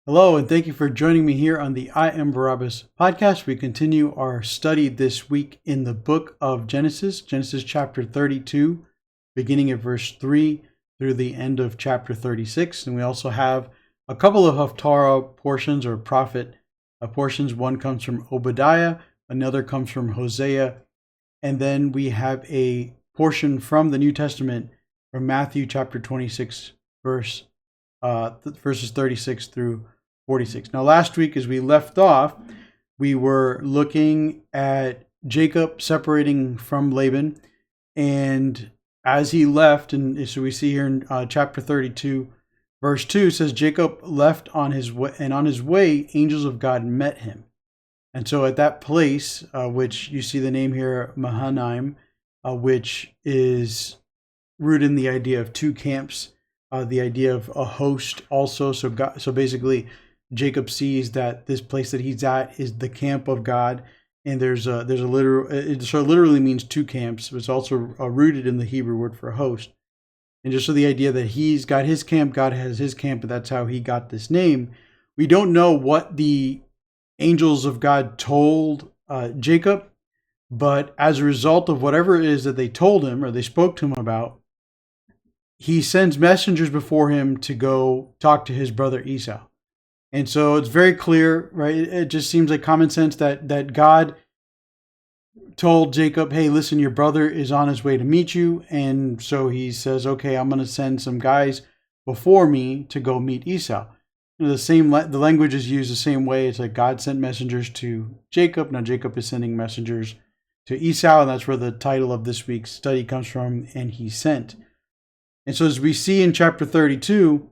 Hello, and thank you for joining me here on the I Am Barabbas podcast. We continue our study this week in the book of Genesis, Genesis chapter 32, beginning at verse 3 through the end of chapter 36. And we also have a couple of Haftarah portions or prophet portions. One comes from Obadiah, another comes from Hosea, and then we have a portion from the New Testament from Matthew chapter 26, verses 36 through 46. Now, last week, as we left off, we were looking at Jacob separating from Laban, and as he left, and so we see here in chapter 32, verse 2 says, Jacob left on his way, and on his way, angels of God met him. And so at that place, which you see the name here, Mahanaim, which is rooted in the idea of two camps, the idea of a host also. So basically, Jacob sees that this place that he's at is the camp of God, and there's a literal. It literally means two camps. It's also rooted in the Hebrew word for host, and just so the idea that he's got his camp, God has his camp, and that's how he got this name. We don't know what the angels of God told Jacob, but as a result of whatever it is that they told him or they spoke to him about, he sends messengers before him to go talk to his brother Esau. And so it's very clear, right? It just seems like common sense that God told Jacob, hey, listen, your brother is on his way to meet you. And so he says, okay, I'm going to send some guys before me to go meet Esau. The language is used the same way. It's like God sent messengers to Jacob. Now Jacob is sending messengers to Esau, and that's where the title of this week's study comes from, and he sent. And so as we see in chapter 32,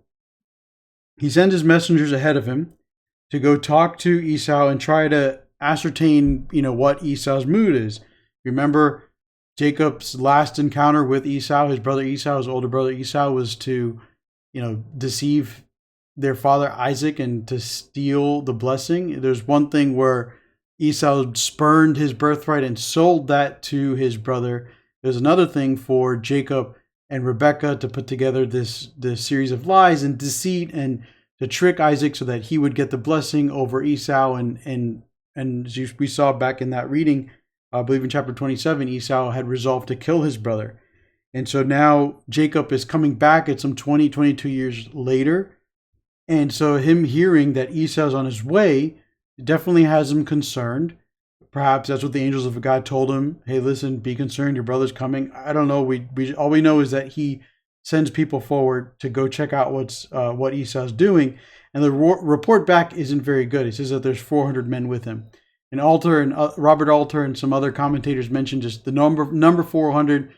he sends his messengers ahead of him to go talk to Esau and try to ascertain, what Esau's mood is. Remember Jacob's last encounter with Esau, his brother Esau, his older brother Esau, was to, deceive their father Isaac and to steal the blessing. There's one thing where Esau spurned his birthright and sold that to his brother. There's another thing for Jacob and Rebekah to put together this series of lies and deceit and to trick Isaac so that he would get the blessing over Esau. And as we saw back in that reading, I believe in chapter 27, Esau had resolved to kill his brother. And so now Jacob is coming back at some 22 years later. And so him hearing that Esau's on his way definitely has him concerned. Perhaps that's what the angels of God told him. Hey, listen, be concerned. Your brother's coming. I don't know. We all we know is that he sends people forward to go check out what Esau's doing. And the report back isn't very good. He says that there's 400 men with him. And Robert Alter and some other commentators mentioned just the number 400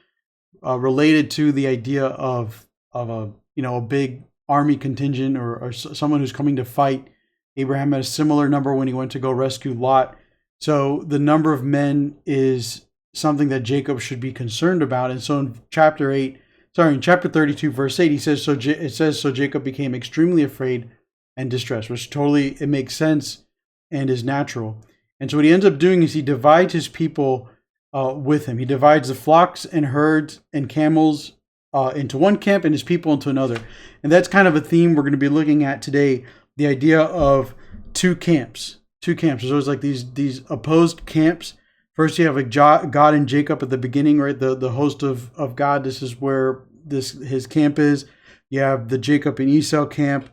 related to the idea of a big army contingent or someone who's coming to fight. Abraham had a similar number when he went to go rescue Lot. So the number of men is something that Jacob should be concerned about. And so in chapter 32, verse 8, he says, so Jacob became extremely afraid and distressed, which it makes sense and is natural. And so what he ends up doing is he divides his people with him. He divides the flocks and herds and camels into one camp and his people into another. And that's kind of a theme we're going to be looking at today, the idea of two camps. There's always like these opposed camps. First, you have God and Jacob at the beginning, right? The host of God. This is where his camp is. You have the Jacob and Esau camp,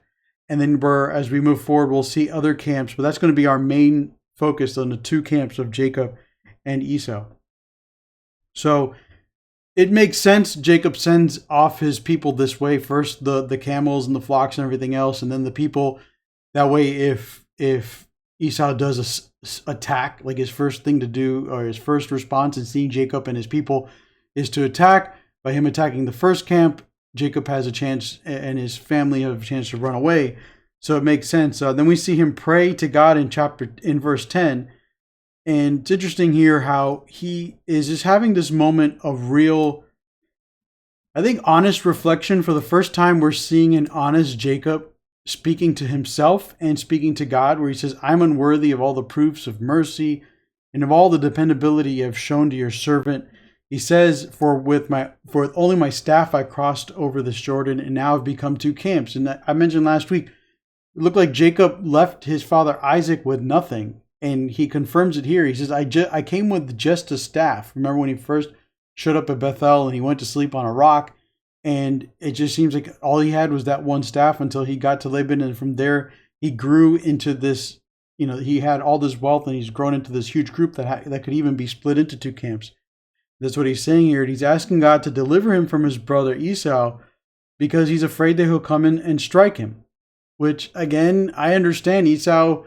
and then as we move forward, we'll see other camps. But that's going to be our main focus on the two camps of Jacob and Esau. So it makes sense. Jacob sends off his people this way. First, the camels and the flocks and everything else, and then the people. That way, if Esau does a attack, like his first thing to do, or his first response in seeing Jacob and his people is to attack. By him attacking the first camp, Jacob has a chance and his family have a chance to run away. So it makes sense. Then we see him pray to God in verse 10. And it's interesting here how he is just having this moment of real, I think, honest reflection. For the first time, we're seeing an honest Jacob speaking to himself and speaking to God, where he says, I'm unworthy of all the proofs of mercy and of all the dependability you have shown to your servant. He says, for only my staff I crossed over this Jordan, and now I've become two camps. And I mentioned last week, looked like Jacob left his father Isaac with nothing. And he confirms it here. He says, I came with just a staff. Remember when he first showed up at Bethel and he went to sleep on a rock? And it just seems like all he had was that one staff until he got to Laban. And from there, he grew into this, he had all this wealth and he's grown into this huge group that could even be split into two camps. That's what he's saying here. He's asking God to deliver him from his brother Esau because he's afraid that he'll come in and strike him. Which, again, I understand. Esau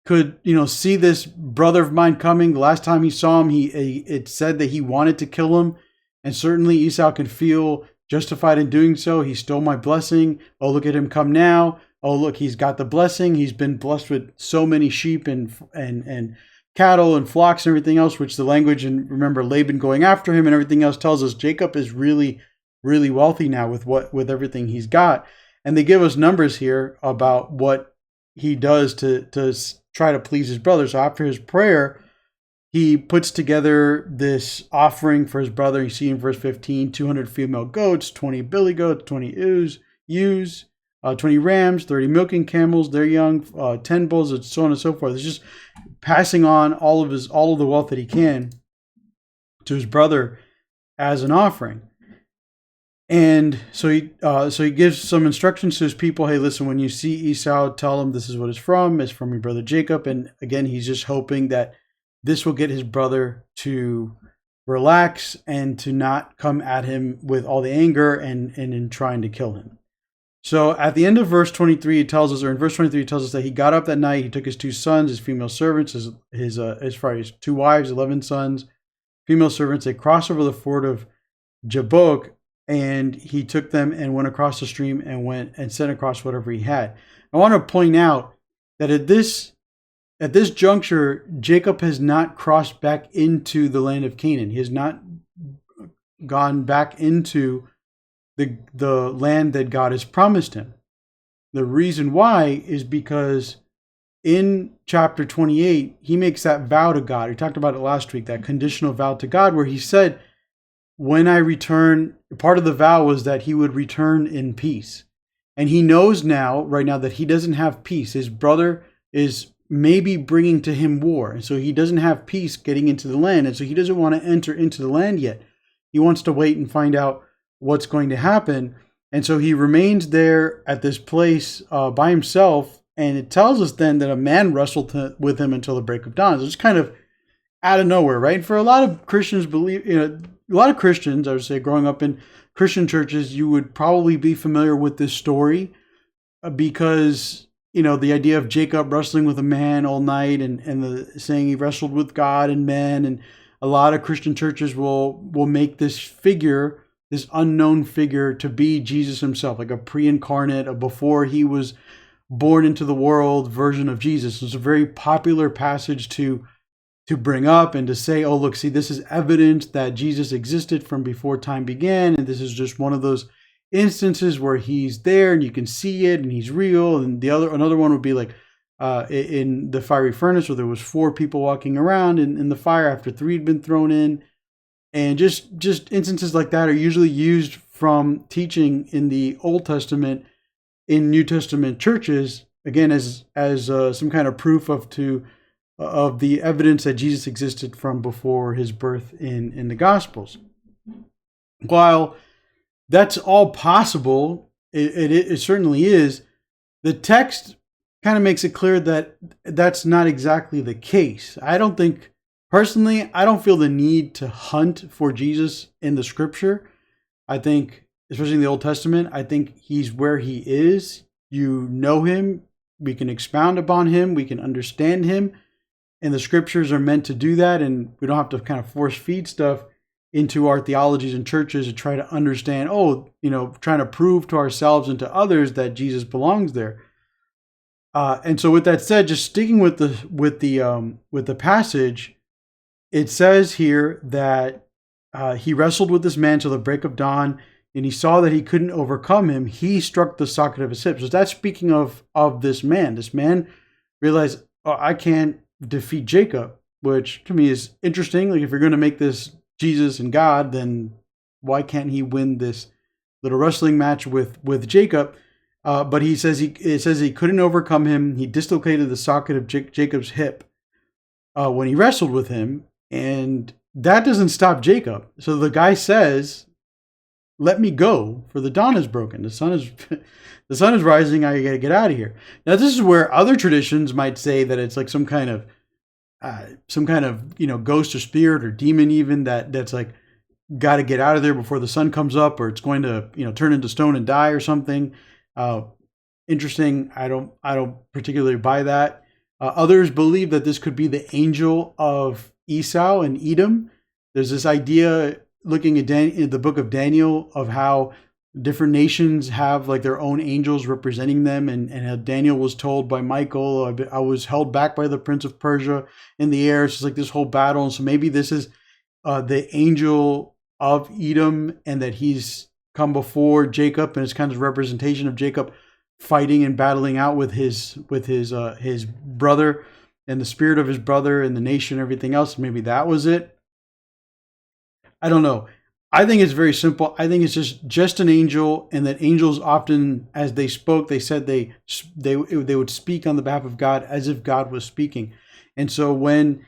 could, see this brother of mine coming. The last time he saw him, it said that he wanted to kill him. And certainly Esau could feel justified in doing so. He stole my blessing. Oh, look at him come now. Oh, look, he's got the blessing. He's been blessed with so many sheep and cattle and flocks and everything else, which the language, and remember Laban going after him and everything else tells us Jacob is really, really wealthy now with everything he's got. And they give us numbers here about what he does to try to please his brother. So after his prayer, he puts together this offering for his brother. You see in verse 15, 200 female goats, 20 billy goats, 20 ewes, 20 rams, 30 milking camels, their young, 10 bulls, and so on and so forth. It's just passing on all of the wealth that he can to his brother as an offering. And so he gives some instructions to his people. Hey, listen, when you see Esau, tell him this is what it's from. It's from your brother Jacob. And again, he's just hoping that this will get his brother to relax and to not come at him with all the anger and in trying to kill him. So at the end of verse 23, it tells us that he got up that night. He took his two sons, his female servants, his 2 wives, 11 sons, female servants. They crossed over the ford of Jabbok. And he took them and went across the stream and went and sent across whatever he had. I want to point out that at this juncture, Jacob has not crossed back into the land of Canaan. He has not gone back into the land that God has promised him. The reason why is because in chapter 28, he makes that vow to God. We talked about it last week, that conditional vow to God, where he said, when I return, part of the vow was that he would return in peace. And he knows right now that he doesn't have peace. His brother is maybe bringing to him war. And so he doesn't have peace getting into the land. And so he doesn't want to enter into the land yet. He wants to wait and find out what's going to happen. And so he remains there at this place by himself. And it tells us then that a man wrestled with him until the break of dawn. So it's kind of out of nowhere, right? And for a lot of Christians, a lot of Christians, I would say, growing up in Christian churches, you would probably be familiar with this story because, the idea of Jacob wrestling with a man all night and the saying he wrestled with God and men. And a lot of Christian churches will make this figure, this unknown figure, to be Jesus himself, like a pre-incarnate, a before he was born into the world version of Jesus. It's a very popular passage to bring up and to say, oh, look, see, this is evidence that Jesus existed from before time began. And this is just one of those instances where he's there and you can see it and he's real. And another one would be like in the fiery furnace where there was 4 people walking around in the fire after 3 had been thrown in. And just instances like that are usually used from teaching in the Old Testament in New Testament churches, again, as some kind of proof of the evidence that Jesus existed from before his birth in the Gospels. While that's all possible, it certainly is, the text kind of makes it clear that that's not exactly the case. Personally, I don't feel the need to hunt for Jesus in the scripture. I think, especially in the Old Testament, I think he's where he is. You know him, we can expound upon him, we can understand him. And the scriptures are meant to do that, and we don't have to kind of force feed stuff into our theologies and churches to try to understand, trying to prove to ourselves and to others that Jesus belongs there. And so with that said, just sticking with the passage, it says here that he wrestled with this man till the break of dawn, and he saw that he couldn't overcome him. He struck the socket of his hip. So that's speaking of this man. This man realized, I can't defeat Jacob, which to me is interesting. Like, if you're going to make this Jesus and God, then why can't he win this little wrestling match with Jacob? But it says he couldn't overcome him. He dislocated the socket of Jacob's hip when he wrestled with him, and that doesn't stop Jacob. So the guy says, "Let me go, for the dawn is broken. The sun is rising. I gotta get out of here." Now, this is where other traditions might say that it's like some kind of ghost or spirit or demon, even that's like got to get out of there before the sun comes up, or it's going to turn into stone and die or something. Interesting. I don't particularly buy that. Others believe that this could be the angel of Esau and Edom. There's this idea looking at in the book of Daniel of how different nations have like their own angels representing them, and how Daniel was told by Michael, I was held back by the prince of Persia in the air. It's just like this whole battle. And so maybe this is the angel of Edom, and that he's come before Jacob, and it's kind of a representation of Jacob fighting and battling out with his brother and the spirit of his brother and the nation and everything else. Maybe that was it. I don't know. I think it's very simple. I think it's just an angel, and that angels often, as they spoke, they said they would speak on the behalf of God as if God was speaking. And so when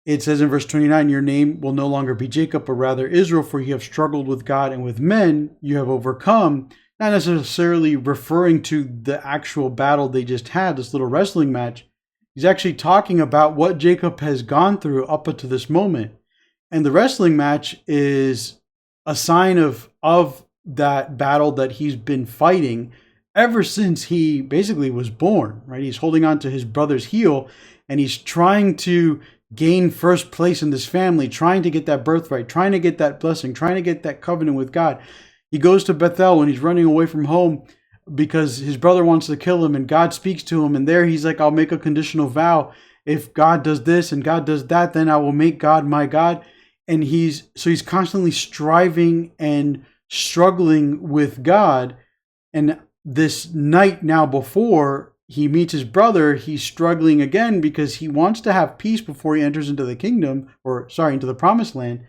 it says in verse 29, your name will no longer be Jacob, but rather Israel, for you have struggled with God and with men, you have overcome. Not necessarily referring to the actual battle they just had, this little wrestling match. He's actually talking about what Jacob has gone through up to this moment. And the wrestling match is a sign of that battle that he's been fighting ever since he basically was born, right? He's holding on to his brother's heel, and he's trying to gain first place in this family, trying to get that birthright, trying to get that blessing, trying to get that covenant with God. He goes to Bethel when he's running away from home because his brother wants to kill him, and God speaks to him. And there he's like, I'll make a conditional vow. If God does this and God does that, then I will make God my God. And he's constantly striving and struggling with God. And this night now before he meets his brother, he's struggling again because he wants to have peace before he enters into the into the promised land.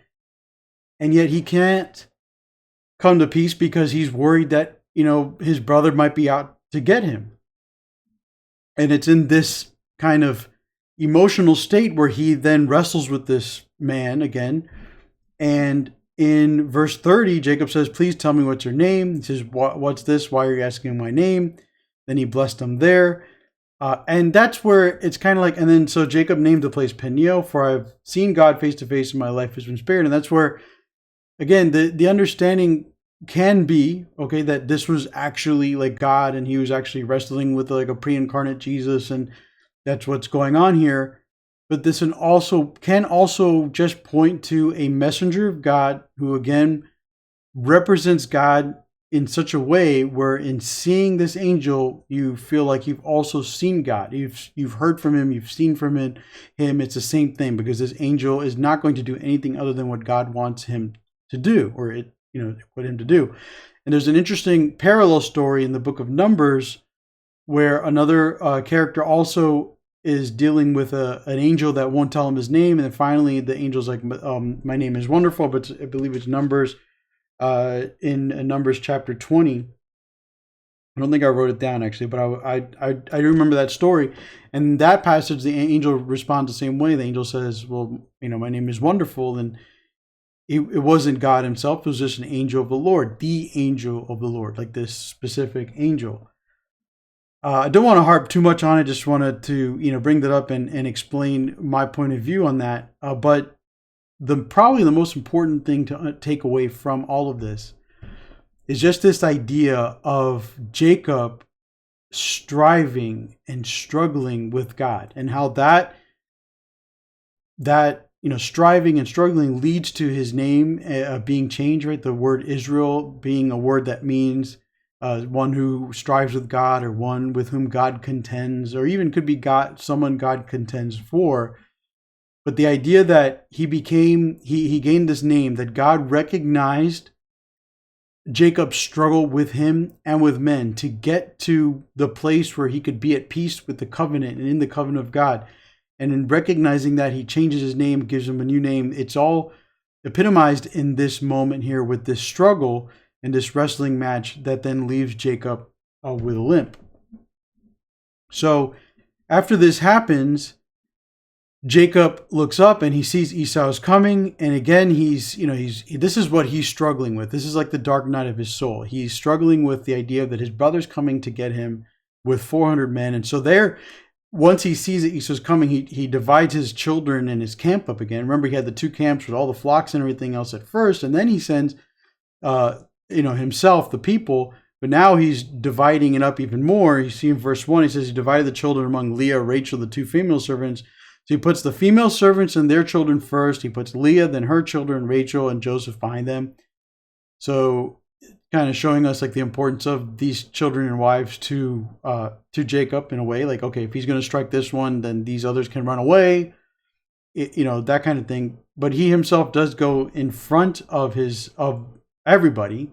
And yet he can't come to peace because he's worried that, his brother might be out to get him. And it's in this kind of emotional state where he then wrestles with this man again. And in verse 30, Jacob says, please tell me what's your name. He says, what's this? Why are you asking my name? Then he blessed him there. And that's where it's kind of like, and then so Jacob named the place Peniel, for I've seen God face to face and my life has been spared. And that's where, again, the understanding can be, okay, that this was actually like God, and he was actually wrestling with like a pre-incarnate Jesus, and that's what's going on here. But this can also just point to a messenger of God who, again, represents God in such a way where in seeing this angel, you feel like you've also seen God. You've heard from him, you've seen from him. It's the same thing, because this angel is not going to do anything other than what God wants him to do, or put him to do. And there's an interesting parallel story in the book of Numbers where another character also is dealing with an angel that won't tell him his name. And then finally the angel's like, my name is wonderful, but I believe it's Numbers, in Numbers chapter 20. I don't think I wrote it down actually, but I remember that story. And that passage, the angel responds the same way. The angel says, well, my name is wonderful. And it wasn't God himself. It was just an angel of the Lord, like this specific angel. I don't want to harp too much on it. Just wanted to, bring that up and explain my point of view on that. But probably the most important thing to take away from all of this is just this idea of Jacob striving and struggling with God, and how that striving and struggling leads to his name being changed, right? The word Israel being a word that means one who strives with God, or one with whom God contends, or even could be someone God contends for. But the idea that he gained this name, that God recognized Jacob's struggle with him and with men to get to the place where he could be at peace with the covenant and in the covenant of God. And in recognizing that, he changes his name, gives him a new name. It's all epitomized in this moment here with this struggle and this wrestling match that then leaves Jacob with a limp. So after this happens, Jacob looks up and he sees Esau's coming, and again this is what he's struggling with. This is like the dark night of his soul. He's struggling with the idea that his brother's coming to get him with 400 men, and so once he sees that Esau's coming, he divides his children and his camp up again. Remember, he had the two camps with all the flocks and everything else at first, and then he sends himself, the people. But now he's dividing it up even more. You see in verse 1, he says he divided the children among Leah, Rachel, the two female servants. So he puts the female servants and their children first. He puts Leah, then her children, Rachel, and Joseph behind them. So kind of showing us like the importance of these children and wives to Jacob in a way. Like, okay, if he's going to strike this one, then these others can run away. That kind of thing. But he himself does go in front of everybody,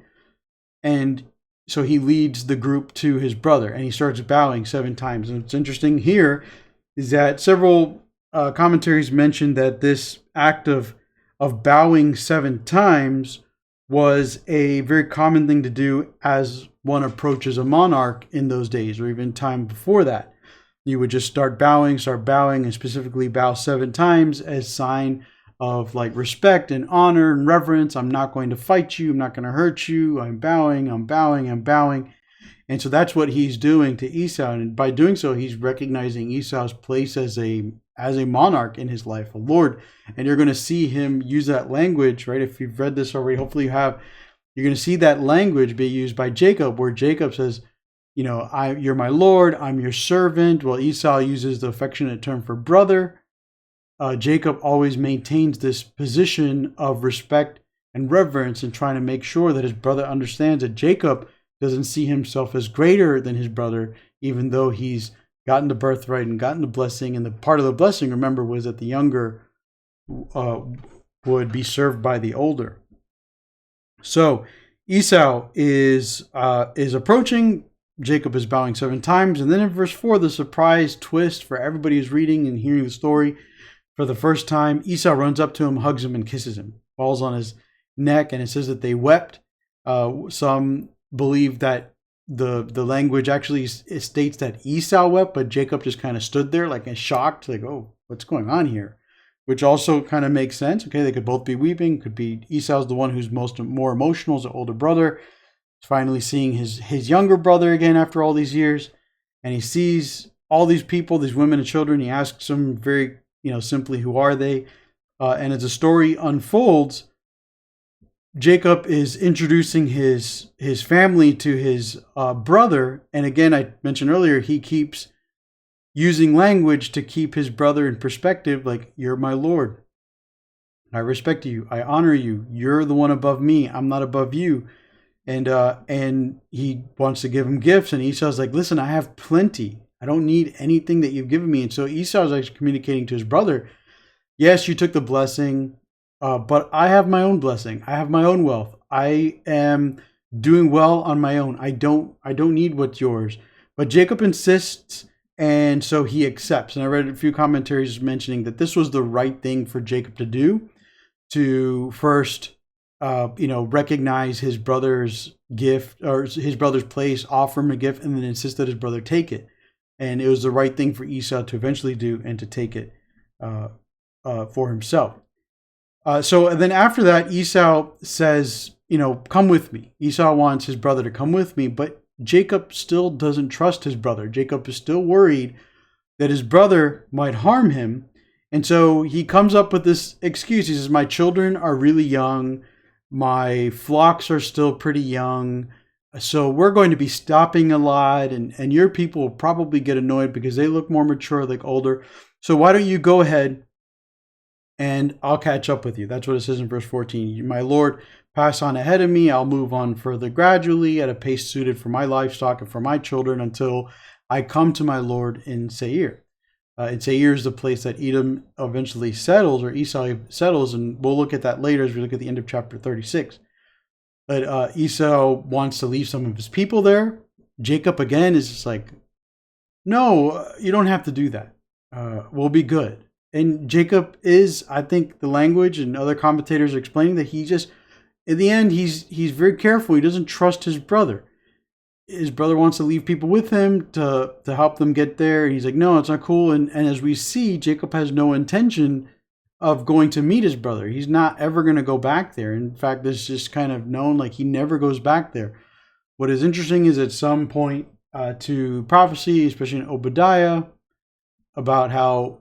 and so he leads the group to his brother, and he starts bowing 7 times. And what's interesting here is that several commentaries mention that this act of bowing 7 times was a very common thing to do as one approaches a monarch in those days, or even time before that. You would just start bowing, and specifically bow 7 times as sign of like respect and honor and reverence. I'm not going to fight you. I'm not going to hurt you. I'm bowing. And so that's what he's doing to Esau. And by doing so, he's recognizing Esau's place as a monarch in his life, a lord. And you're going to see him use that language, right? If you've read this already, hopefully you have. You're going to see that language be used by Jacob, where Jacob says, you're my lord, I'm your servant. Well, Esau uses the affectionate term for brother. Jacob always maintains this position of respect and reverence, and trying to make sure that his brother understands that Jacob doesn't see himself as greater than his brother, even though he's gotten the birthright and gotten the blessing. And the part of the blessing, remember, was that the younger would be served by the older. So Esau is approaching. Jacob is bowing 7 times. And then in verse 4, the surprise twist for everybody who's reading and hearing the story for the first time, Esau runs up to him, hugs him, and kisses him, falls on his neck, and it says that they wept. Some believe that the language actually states that Esau wept, but Jacob just kind of stood there like shocked, like, oh, what's going on here? Which also kind of makes sense. Okay, they could both be weeping. Could be Esau's the one who's more emotional, as the older brother. He's finally seeing his younger brother again after all these years, and he sees all these people, these women and children. He asks them very simply, who are they? And as the story unfolds, Jacob is introducing his family to his brother. And again, I mentioned earlier, he keeps using language to keep his brother in perspective, like, you're my lord. I respect you. I honor you. You're the one above me. I'm not above you. And he wants to give him gifts. And Esau's like, listen, I have plenty. I don't need anything that you've given me. And so Esau is actually communicating to his brother, yes, you took the blessing, but I have my own blessing. I have my own wealth. I am doing well on my own. I don't need what's yours. But Jacob insists, and so he accepts. And I read a few commentaries mentioning that this was the right thing for Jacob to do, to first recognize his brother's gift, or his brother's place, offer him a gift, and then insist that his brother take it. And it was the right thing for Esau to eventually do, and to take it for himself. So then after that, Esau says, come with me. Esau wants his brother to come with me, but Jacob still doesn't trust his brother. Jacob is still worried that his brother might harm him. And so he comes up with this excuse. He says, my children are really young. My flocks are still pretty young. So we're going to be stopping a lot, and your people will probably get annoyed because they look more mature, like older. So why don't you go ahead and I'll catch up with you. That's what it says in verse 14. My Lord, pass on ahead of me. I'll move on further gradually at a pace suited for my livestock and for my children until I come to my Lord in Seir. And Seir is the place that Edom eventually settles, or Esau settles, and we'll look at that later as we look at the end of chapter 36. But Esau wants to leave some of his people there. Jacob, again, is just like, no, you don't have to do that. We'll be good. And Jacob is, I think the language and other commentators are explaining that he just, in the end, he's very careful. He doesn't trust his brother. his brother wants to leave people with him to help them get there. And he's like, no, it's not cool. And as we see, Jacob has no intention of going to meet his brother. He's not ever going to go back there. In fact, this is just kind of known, like he never goes back there. What is interesting is at some point to prophecy, especially in Obadiah, about how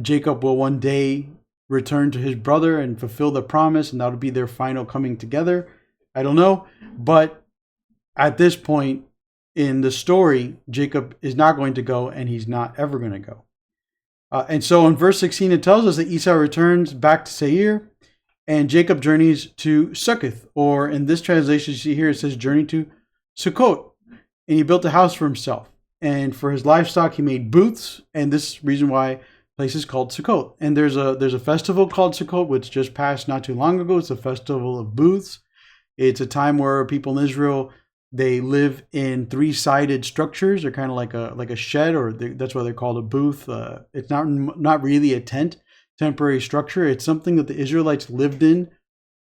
Jacob will one day return to his brother and fulfill the promise, and that'll be their final coming together. I don't know. But at this point in the story, Jacob is not going to go, and he's not ever going to go. And so in verse 16, it tells us that Esau returns back to Seir, and Jacob journeys to Succoth, or in this translation you see here, it says journey to Sukkot. And he built a house for himself. And for his livestock, he made booths, and this is the reason why the place is called Sukkot. And there's a festival called Sukkot, which just passed not too long ago. It's a festival of booths. It's a time where people in Israel, they live in three-sided structures. They're kind of like a shed, or that's why they're called a booth. It's not really a temporary structure. It's something that the Israelites lived in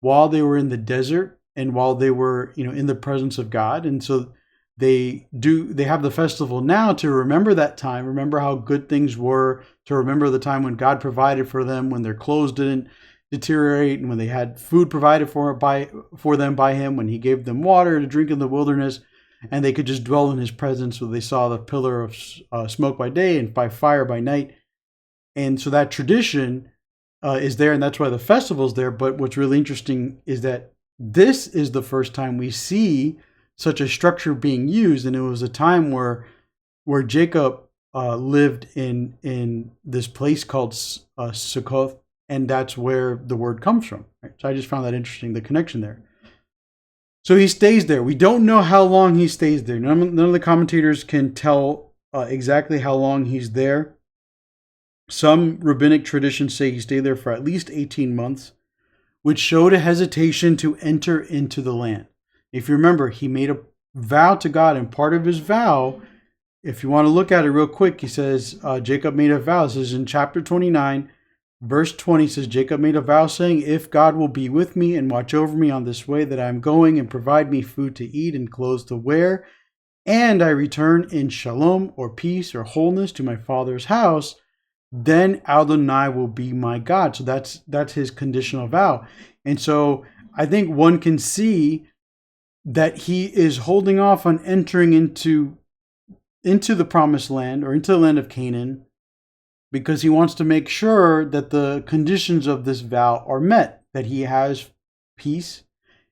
while they were in the desert and while they were, in the presence of God. And so they have the festival now to remember that time, remember how good things were, to remember the time when God provided for them, when their clothes didn't deteriorate, and when they had food provided for them by him, when he gave them water to drink in the wilderness, and they could just dwell in his presence. So they saw the pillar of smoke by day and by fire by night. And so that tradition is there, and that's why the festival is there. But what's really interesting is that this is the first time we see such a structure being used, and it was a time where Jacob lived in this place called Succoth, and that's where the word comes from. Right? So I just found that interesting, the connection there. So he stays there. We don't know how long he stays there. None of the commentators can tell exactly how long he's there. Some rabbinic traditions say he stayed there for at least 18 months, which showed a hesitation to enter into the land. If you remember, he made a vow to God, and part of his vow, if you want to look at it real quick, he says, Jacob made a vow. This is in chapter 29, verse 20, says, Jacob made a vow saying, if God will be with me and watch over me on this way that I am going, and provide me food to eat and clothes to wear, and I return in shalom, or peace, or wholeness to my father's house, then Adonai will be my God. So that's his conditional vow. And so I think one can see that he is holding off on entering into the promised land, or into the land of Canaan, because he wants to make sure that the conditions of this vow are met, that he has peace,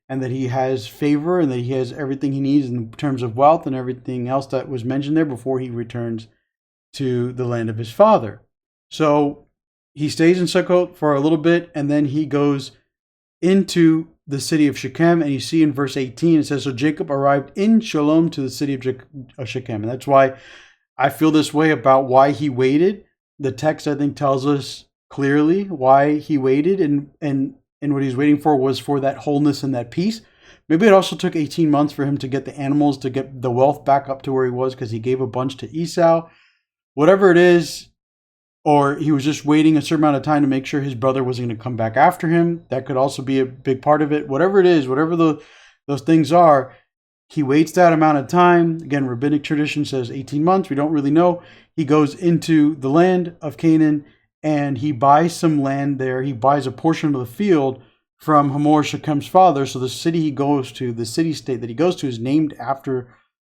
and that he has favor, and that he has everything he needs in terms of wealth and everything else that was mentioned there before he returns to the land of his father. So he stays in Sukkot for a little bit, and then he goes into the city of Shechem. And you see in verse 18, it says, so Jacob arrived in Shalom to the city of Shechem. And that's why I feel this way about why he waited. The text, I think, tells us clearly why he waited, and what he's waiting for was for that wholeness and that peace. Maybe it also took 18 months for him to get the animals, to get the wealth back up to where he was, because he gave a bunch to Esau. Whatever it is, or he was just waiting a certain amount of time to make sure his brother wasn't going to come back after him. That could also be a big part of it. Whatever it is, whatever those things are, he waits that amount of time. Again, rabbinic tradition says 18 months. We don't really know. He goes into the land of Canaan, and he buys some land there. He buys a portion of the field from Hamor, Shechem's father. So the city he goes to, the city-state that he goes to, is named after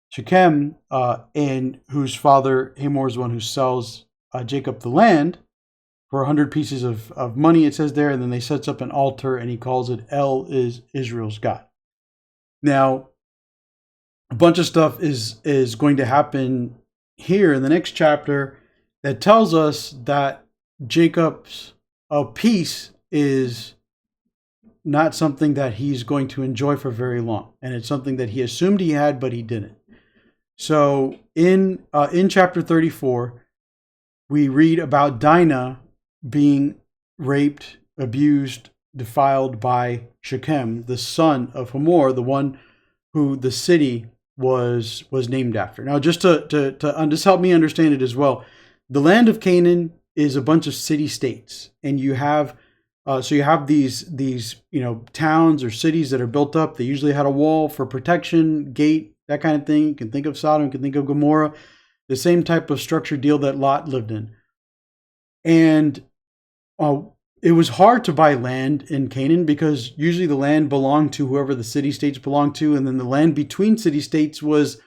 Shechem, and whose father, Hamor, is the one who sells Jacob the land for 100 pieces of money, it says there, and then they sets up an altar, and he calls it El is Israel's God. Now, a bunch of stuff is going to happen here in the next chapter that tells us that Jacob's peace is not something that he's going to enjoy for very long, and it's something that he assumed he had, but he didn't. So in chapter 34, we read about Dinah being raped, abused, defiled by Shechem, the son of Hamor, the one who the city was named after. Now, just to help me understand it as well, the land of Canaan is a bunch of city-states, and you have these towns or cities that are built up. They usually had a wall for protection, gate, that kind of thing. You can think of Sodom, you can think of Gomorrah, the same type of structured deal that Lot lived in. And it was hard to buy land in Canaan because usually the land belonged to whoever the city-states belonged to, and then the land between city-states was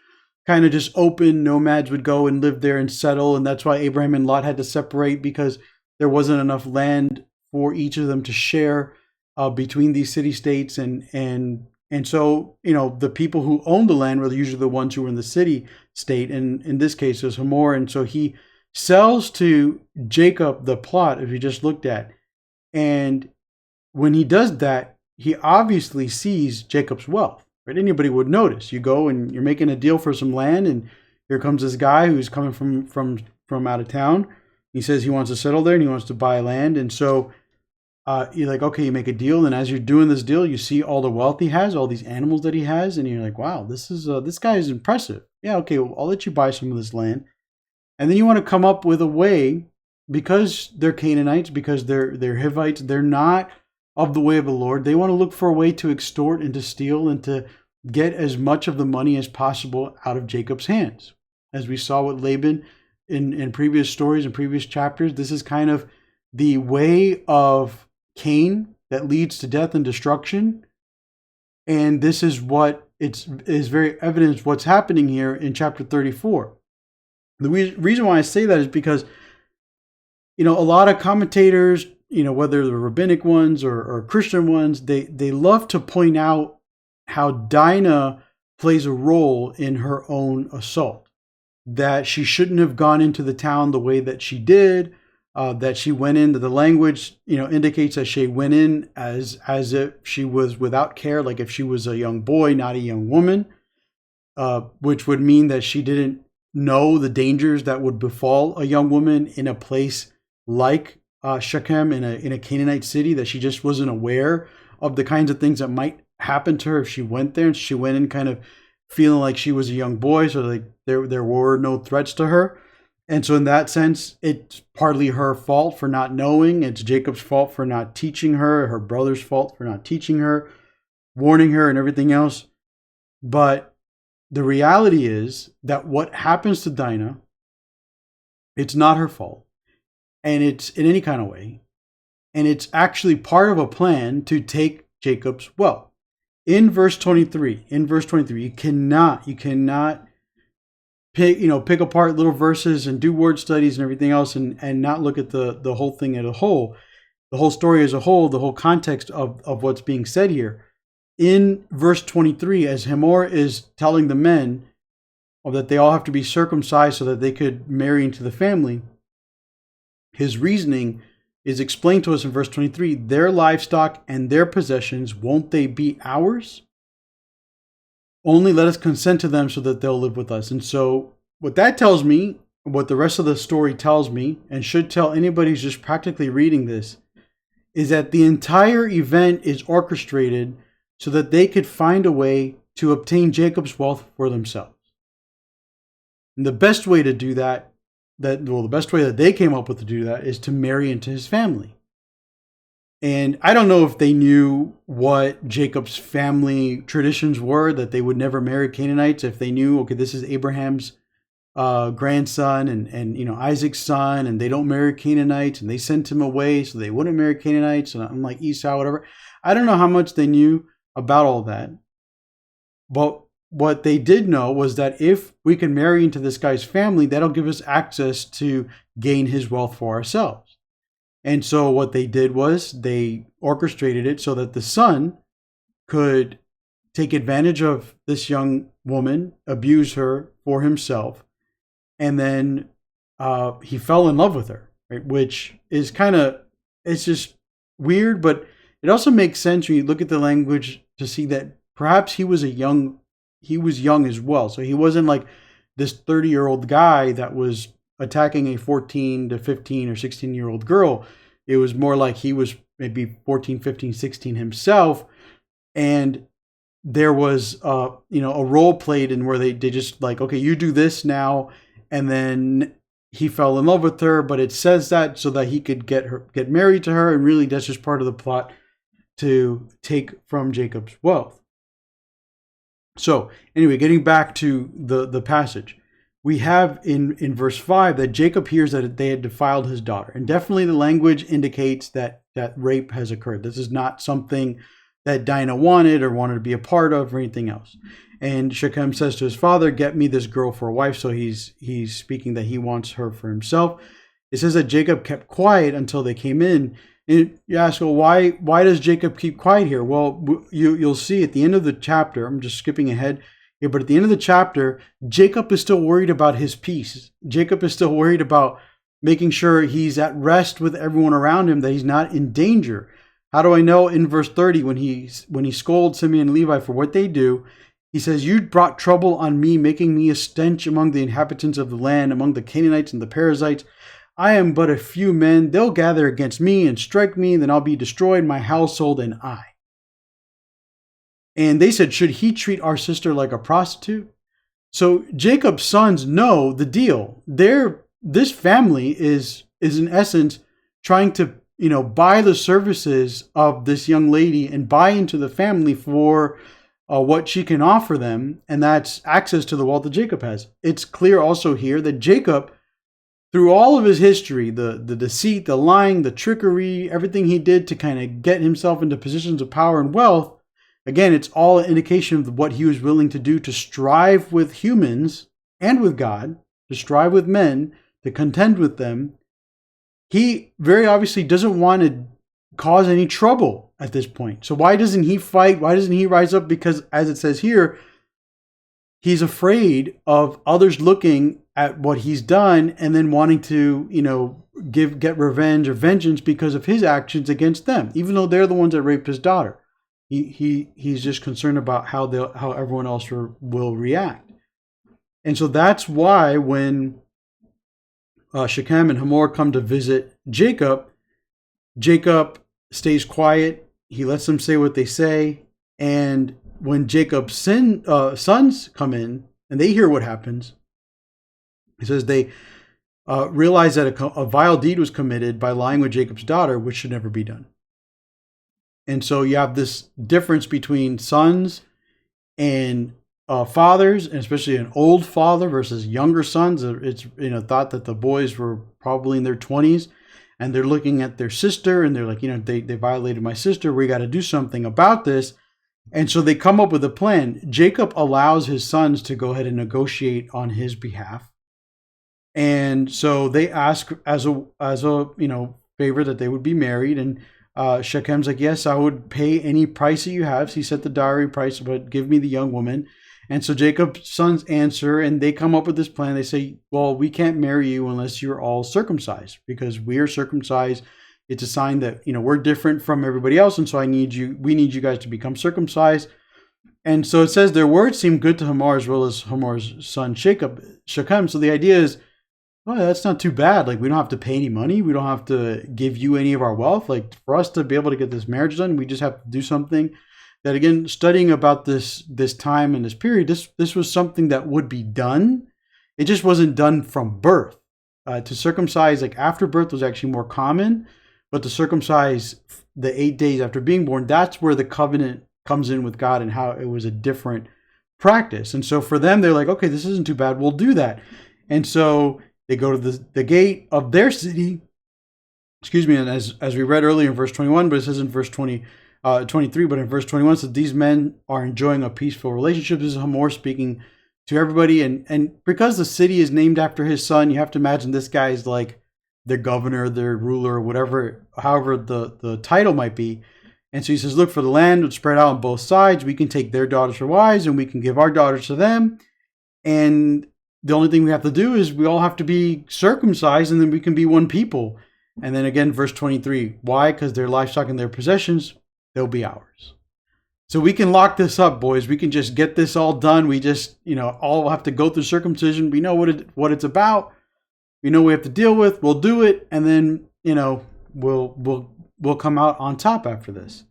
kind of just open. Nomads would go and live there and settle, and that's why Abraham and Lot had to separate, because there wasn't enough land for each of them to share between these city-states. And so, the people who owned the land were usually the ones who were in the city-state, and in this case it was Hamor. And so he sells to Jacob the plot, if you just looked at. And when he does that, he obviously sees Jacob's wealth. Right? Anybody would notice. You go and you're making a deal for some land, and here comes this guy who's coming from out of town. He says he wants to settle there and he wants to buy land. And so you're like, okay, you make a deal, and as you're doing this deal, you see all the wealth he has, all these animals that he has, and you're like, wow, this guy is impressive. Yeah, okay, well, I'll let you buy some of this land. And then you want to come up with a way, because they're Canaanites, because they're Hivites, they're not of the way of the Lord. They want to look for a way to extort and to steal and to get as much of the money as possible out of Jacob's hands. As we saw with Laban in previous stories and previous chapters, this is kind of the way of Cain that leads to death and destruction. And this is what is very evident what's happening here in chapter 34. The reason why I say that is because, a lot of commentators, whether the rabbinic ones or Christian ones, they love to point out how Dinah plays a role in her own assault. That she shouldn't have gone into the town the way that she did, that she went in, that the language, indicates that she went in as if she was without care, like if she was a young boy, not a young woman, which would mean that she didn't know the dangers that would befall a young woman in a place like Shechem, in a Canaanite city, that she just wasn't aware of the kinds of things that might happen to her if she went there. And she went in kind of feeling like she was a young boy, so like there were no threats to her. And so in that sense, it's partly her fault for not knowing. It's Jacob's fault for not teaching her brother's fault for not teaching her, warning her, and everything else. But the reality is that what happens to Dinah, it's not her fault. And it's in any kind of way. And it's actually part of a plan to take Jacob's wealth. In verse 23, you cannot pick apart little verses and do word studies and everything else and not look at the whole thing as a whole, the whole story as a whole, the whole context of what's being said here. In verse 23, as Hamor is telling the men that they all have to be circumcised so that they could marry into the family, his reasoning is explained to us in verse 23. Their livestock and their possessions, won't they be ours? Only let us consent to them so that they'll live with us. And so what that tells me, what the rest of the story tells me, and should tell anybody who's just practically reading this, is that the entire event is orchestrated so that they could find a way to obtain Jacob's wealth for themselves. And the best way to do that, the best way that they came up with to do that is to marry into his family. And I don't know if they knew what Jacob's family traditions were, that they would never marry Canaanites. If they knew, okay, this is Abraham's grandson and Isaac's son, and they don't marry Canaanites, and they sent him away so they wouldn't marry Canaanites, and unlike Esau, whatever. I don't know how much they knew about all that. But what they did know was that if we can marry into this guy's family, that'll give us access to gain his wealth for ourselves. And so what they did was they orchestrated it so that the son could take advantage of this young woman, abuse her for himself, and then he fell in love with her, right? Which is it's just weird, but it also makes sense when you look at the language to see that perhaps he was young as well. So he wasn't like this 30-year-old guy that was attacking a 14 to 15 or 16-year-old girl. It was more like he was maybe 14, 15, 16 himself. And there was, a role played in where they just like, okay, you do this now. And then he fell in love with her, but it says that so that he could get married to her. And really that's just part of the plot to take from Jacob's wealth. So anyway, getting back to the passage, we have in verse 5 that Jacob hears that they had defiled his daughter. And definitely the language indicates that rape has occurred. This is not something that Dinah wanted to be a part of or anything else. And Shechem says to his father, get me this girl for a wife. So he's speaking that he wants her for himself. It says that Jacob kept quiet until they came in. And you ask, well, why does Jacob keep quiet here? Well, you'll see at the end of the chapter, I'm just skipping ahead here, but at the end of the chapter, Jacob is still worried about his peace. Jacob is still worried about making sure he's at rest with everyone around him, that he's not in danger. How do I know? In verse 30, when he scolds Simeon and Levi for what they do, he says, you brought trouble on me, making me a stench among the inhabitants of the land, among the Canaanites and the Perizzites. I am but a few men. They'll gather against me and strike me, and then I'll be destroyed, my household and I. And they said, should he treat our sister like a prostitute? So Jacob's sons know the deal. This family is in essence trying to, buy the services of this young lady and buy into the family for what she can offer them. And that's access to the wealth that Jacob has. It's clear also here that Jacob, through all of his history, the deceit, the lying, the trickery, everything he did to kind of get himself into positions of power and wealth, again, it's all an indication of what he was willing to do to strive with humans and with God, to strive with men, to contend with them. He very obviously doesn't want to cause any trouble at this point. So why doesn't he fight? Why doesn't he rise up? Because as it says here, he's afraid of others looking at what he's done and then wanting to, get revenge or vengeance because of his actions against them, even though they're the ones that raped his daughter. He's just concerned about how everyone else will react. And so that's why when Shechem and Hamor come to visit Jacob stays quiet. He lets them say what they say. And when Jacob's sons come in and they hear what happens, he says they realize that a vile deed was committed by lying with Jacob's daughter, which should never be done. And so you have this difference between sons and fathers, and especially an old father versus younger sons. It's thought that the boys were probably in their 20s, and they're looking at their sister, and they're like, they violated my sister. We got to do something about this. And so they come up with a plan. Jacob allows his sons to go ahead and negotiate on his behalf. And so they ask as a favor that they would be married. And Shechem's like, yes, I would pay any price that you have. So he set the dowry price, but give me the young woman. And so Jacob's sons answer, and they come up with this plan. They say, well, we can't marry you unless you're all circumcised, because we are circumcised. It's a sign that, we're different from everybody else. And so we need you guys to become circumcised. And so it says their words seem good to Hamor as well as Hamor's son Shechem. So the idea is, well, that's not too bad. Like, we don't have to pay any money. We don't have to give you any of our wealth. Like, for us to be able to get this marriage done, we just have to do something. That, again, studying about this time and this period, this was something that would be done. It just wasn't done from birth. To circumcise, like after birth, was actually more common. But to circumcise the 8 days after being born, that's where the covenant comes in with God and how it was a different practice. And so for them, they're like, okay, this isn't too bad. We'll do that. And so they go to the gate of their city. And as we read earlier in verse 21, but it says in verse 23, but in verse 21, so these men are enjoying a peaceful relationship. This is Hamor speaking to everybody. And because the city is named after his son, you have to imagine this guy is like their governor, their ruler, whatever, however the title might be. And so he says, look, for the land would spread out on both sides. We can take their daughters for wives, and we can give our daughters to them. And the only thing we have to do is we all have to be circumcised, and then we can be one people. And then again, verse 23, why? Because their livestock and their possessions, they'll be ours. So we can lock this up, boys. We can just get this all done. We just, all have to go through circumcision. We know what it's about. We know we have to deal with. We'll do it, and then we'll come out on top after this.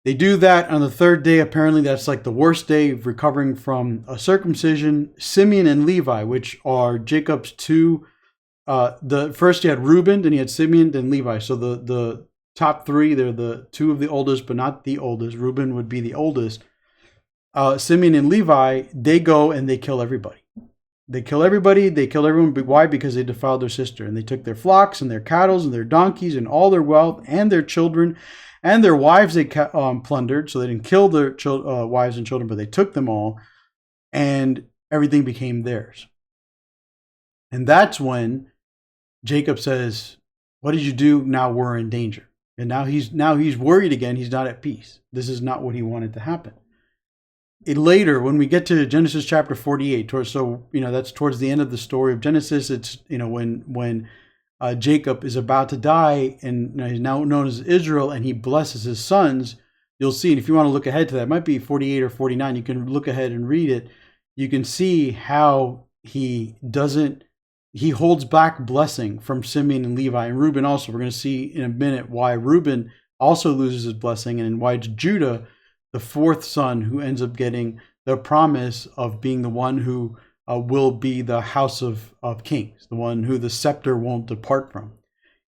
They do that on the third day. Apparently, that's like the worst day of recovering from a circumcision. Simeon and Levi, which are Jacob's two. The first he had Reuben, then he had Simeon, then Levi. So the top three, they're the two of the oldest, but not the oldest. Reuben would be the oldest. Simeon and Levi, they go and they kill everybody. They kill everybody. They kill everyone. Why? Because they defiled their sister. And they took their flocks and their cattle and their donkeys and all their wealth and their children and their wives they plundered. So they didn't kill their wives and children, but they took them all. And everything became theirs. And that's when Jacob says, what did you do? Now we're in danger. And now he's worried again. He's not at peace. This is not what he wanted to happen. Later, when we get to Genesis chapter 48, so that's towards the end of the story of Genesis. It's when Jacob is about to die, and he's now known as Israel, and he blesses his sons. You'll see, and if you want to look ahead to that, it might be 48 or 49. You can look ahead and read it. You can see how he holds back blessing from Simeon and Levi and Reuben. Also, we're going to see in a minute why Reuben also loses his blessing, and why it's Judah, the fourth son, who ends up getting the promise of being the one who will be the house of kings, the one who the scepter won't depart from.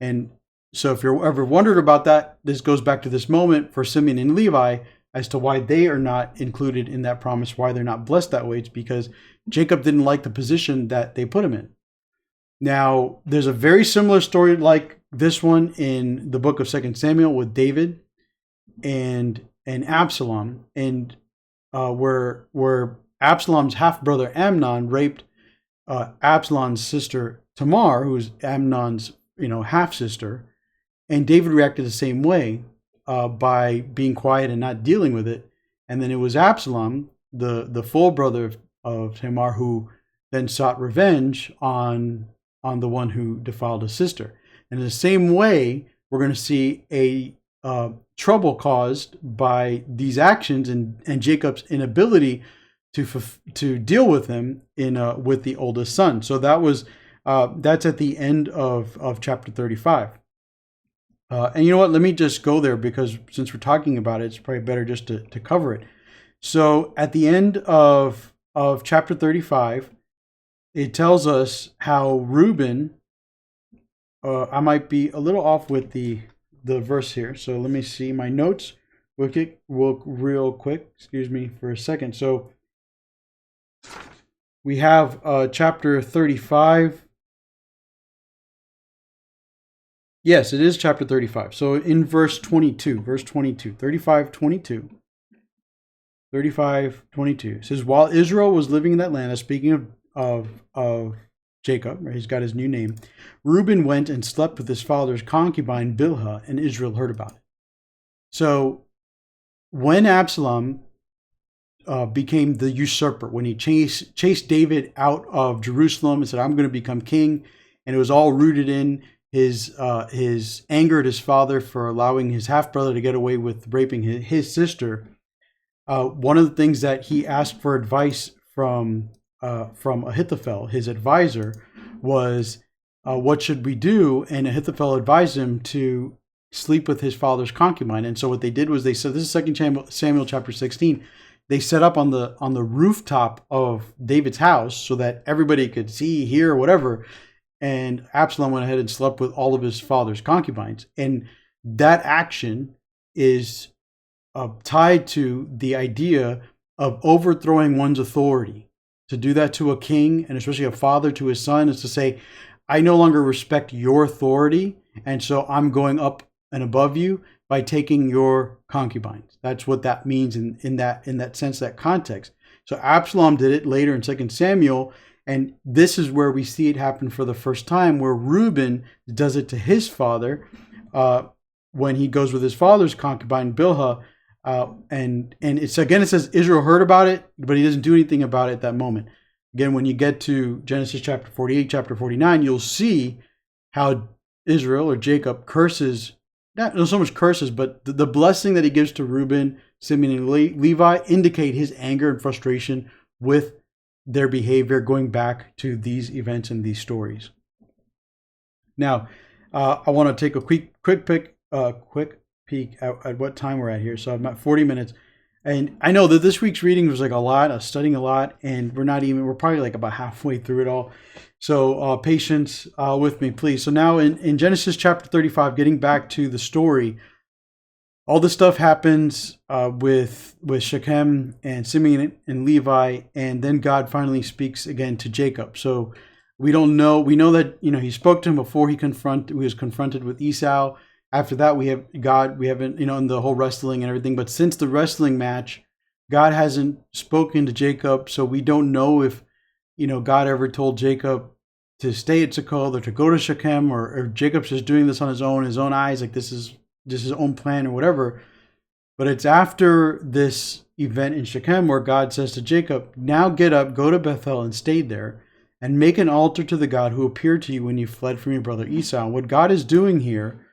And so if you're ever wondered about that, this goes back to this moment for Simeon and Levi as to why they are not included in that promise, why they're not blessed that way. It's because Jacob didn't like the position that they put him in. Now, there's a very similar story like this one in the book of 2 Samuel with David and Absalom, and where Absalom's half-brother Amnon raped Absalom's sister Tamar, who was Amnon's half-sister, and David reacted the same way by being quiet and not dealing with it. And then it was Absalom, the full brother of Tamar, who then sought revenge on the one who defiled his sister. And in the same way, we're going to see a trouble caused by these actions and Jacob's inability to deal with him with the oldest son. So that's at the end of chapter 35. And you know what? Let me just go there, because since we're talking about it, it's probably better just to cover it. So at the end of chapter 35, it tells us how Reuben, I might be a little off with the verse here. So let me see my notes. We'll real quick. Excuse me for a second. So we have chapter 35. Yes, it is chapter 35. So in verse 22, 35, 22. 35, 22. It says, while Israel was living in that land, speaking of Jacob, right, he's got his new name, Reuben went and slept with his father's concubine Bilhah, and Israel heard about it. So when Absalom became the usurper, when he chased David out of Jerusalem and said, I'm going to become king, and it was all rooted in his anger at his father for allowing his half-brother to get away with raping his sister, one of the things that he asked for advice from Ahithophel, his advisor, was, what should we do? And Ahithophel advised him to sleep with his father's concubine. And so what they did was they said, this is 2 Samuel chapter 16, they set up on the rooftop of David's house so that everybody could see, hear, whatever. And Absalom went ahead and slept with all of his father's concubines. And that action is tied to the idea of overthrowing one's authority. To do that to a king, and especially a father to his son, is to say, I no longer respect your authority, and so I'm going up and above you by taking your concubines. That's what that means in that sense, that context. So Absalom did it later in 2 Samuel, and this is where we see it happen for the first time, where Reuben does it to his father when he goes with his father's concubine Bilhah. And it says Israel heard about it, but he doesn't do anything about it at that moment. Again, when you get to Genesis chapter 48, chapter 49, you'll see how Israel or Jacob curses, not so much curses, but the blessing that he gives to Reuben, Simeon, and Levi indicate his anger and frustration with their behavior going back to these events and these stories. Now, I want to take a quick peek at what time we're at here. So I'm at 40 minutes. And I know that this week's reading was like a lot, studying a lot, and we're probably like about halfway through it all. So patience with me, please. So now in Genesis chapter 35, getting back to the story, all this stuff happens with Shechem and Simeon and Levi, and then God finally speaks again to Jacob. So we don't know. We know that he spoke to him before he was confronted with Esau. After that, we have God. We haven't in the whole wrestling and everything. But since the wrestling match, God hasn't spoken to Jacob, so we don't know if God ever told Jacob to stay at Succoth or to go to Shechem, or Jacob's just doing this on his own eyes, like this is just his own plan or whatever. But it's after this event in Shechem where God says to Jacob, now get up, go to Bethel and stay there, and make an altar to the God who appeared to you when you fled from your brother Esau. And what God is doing here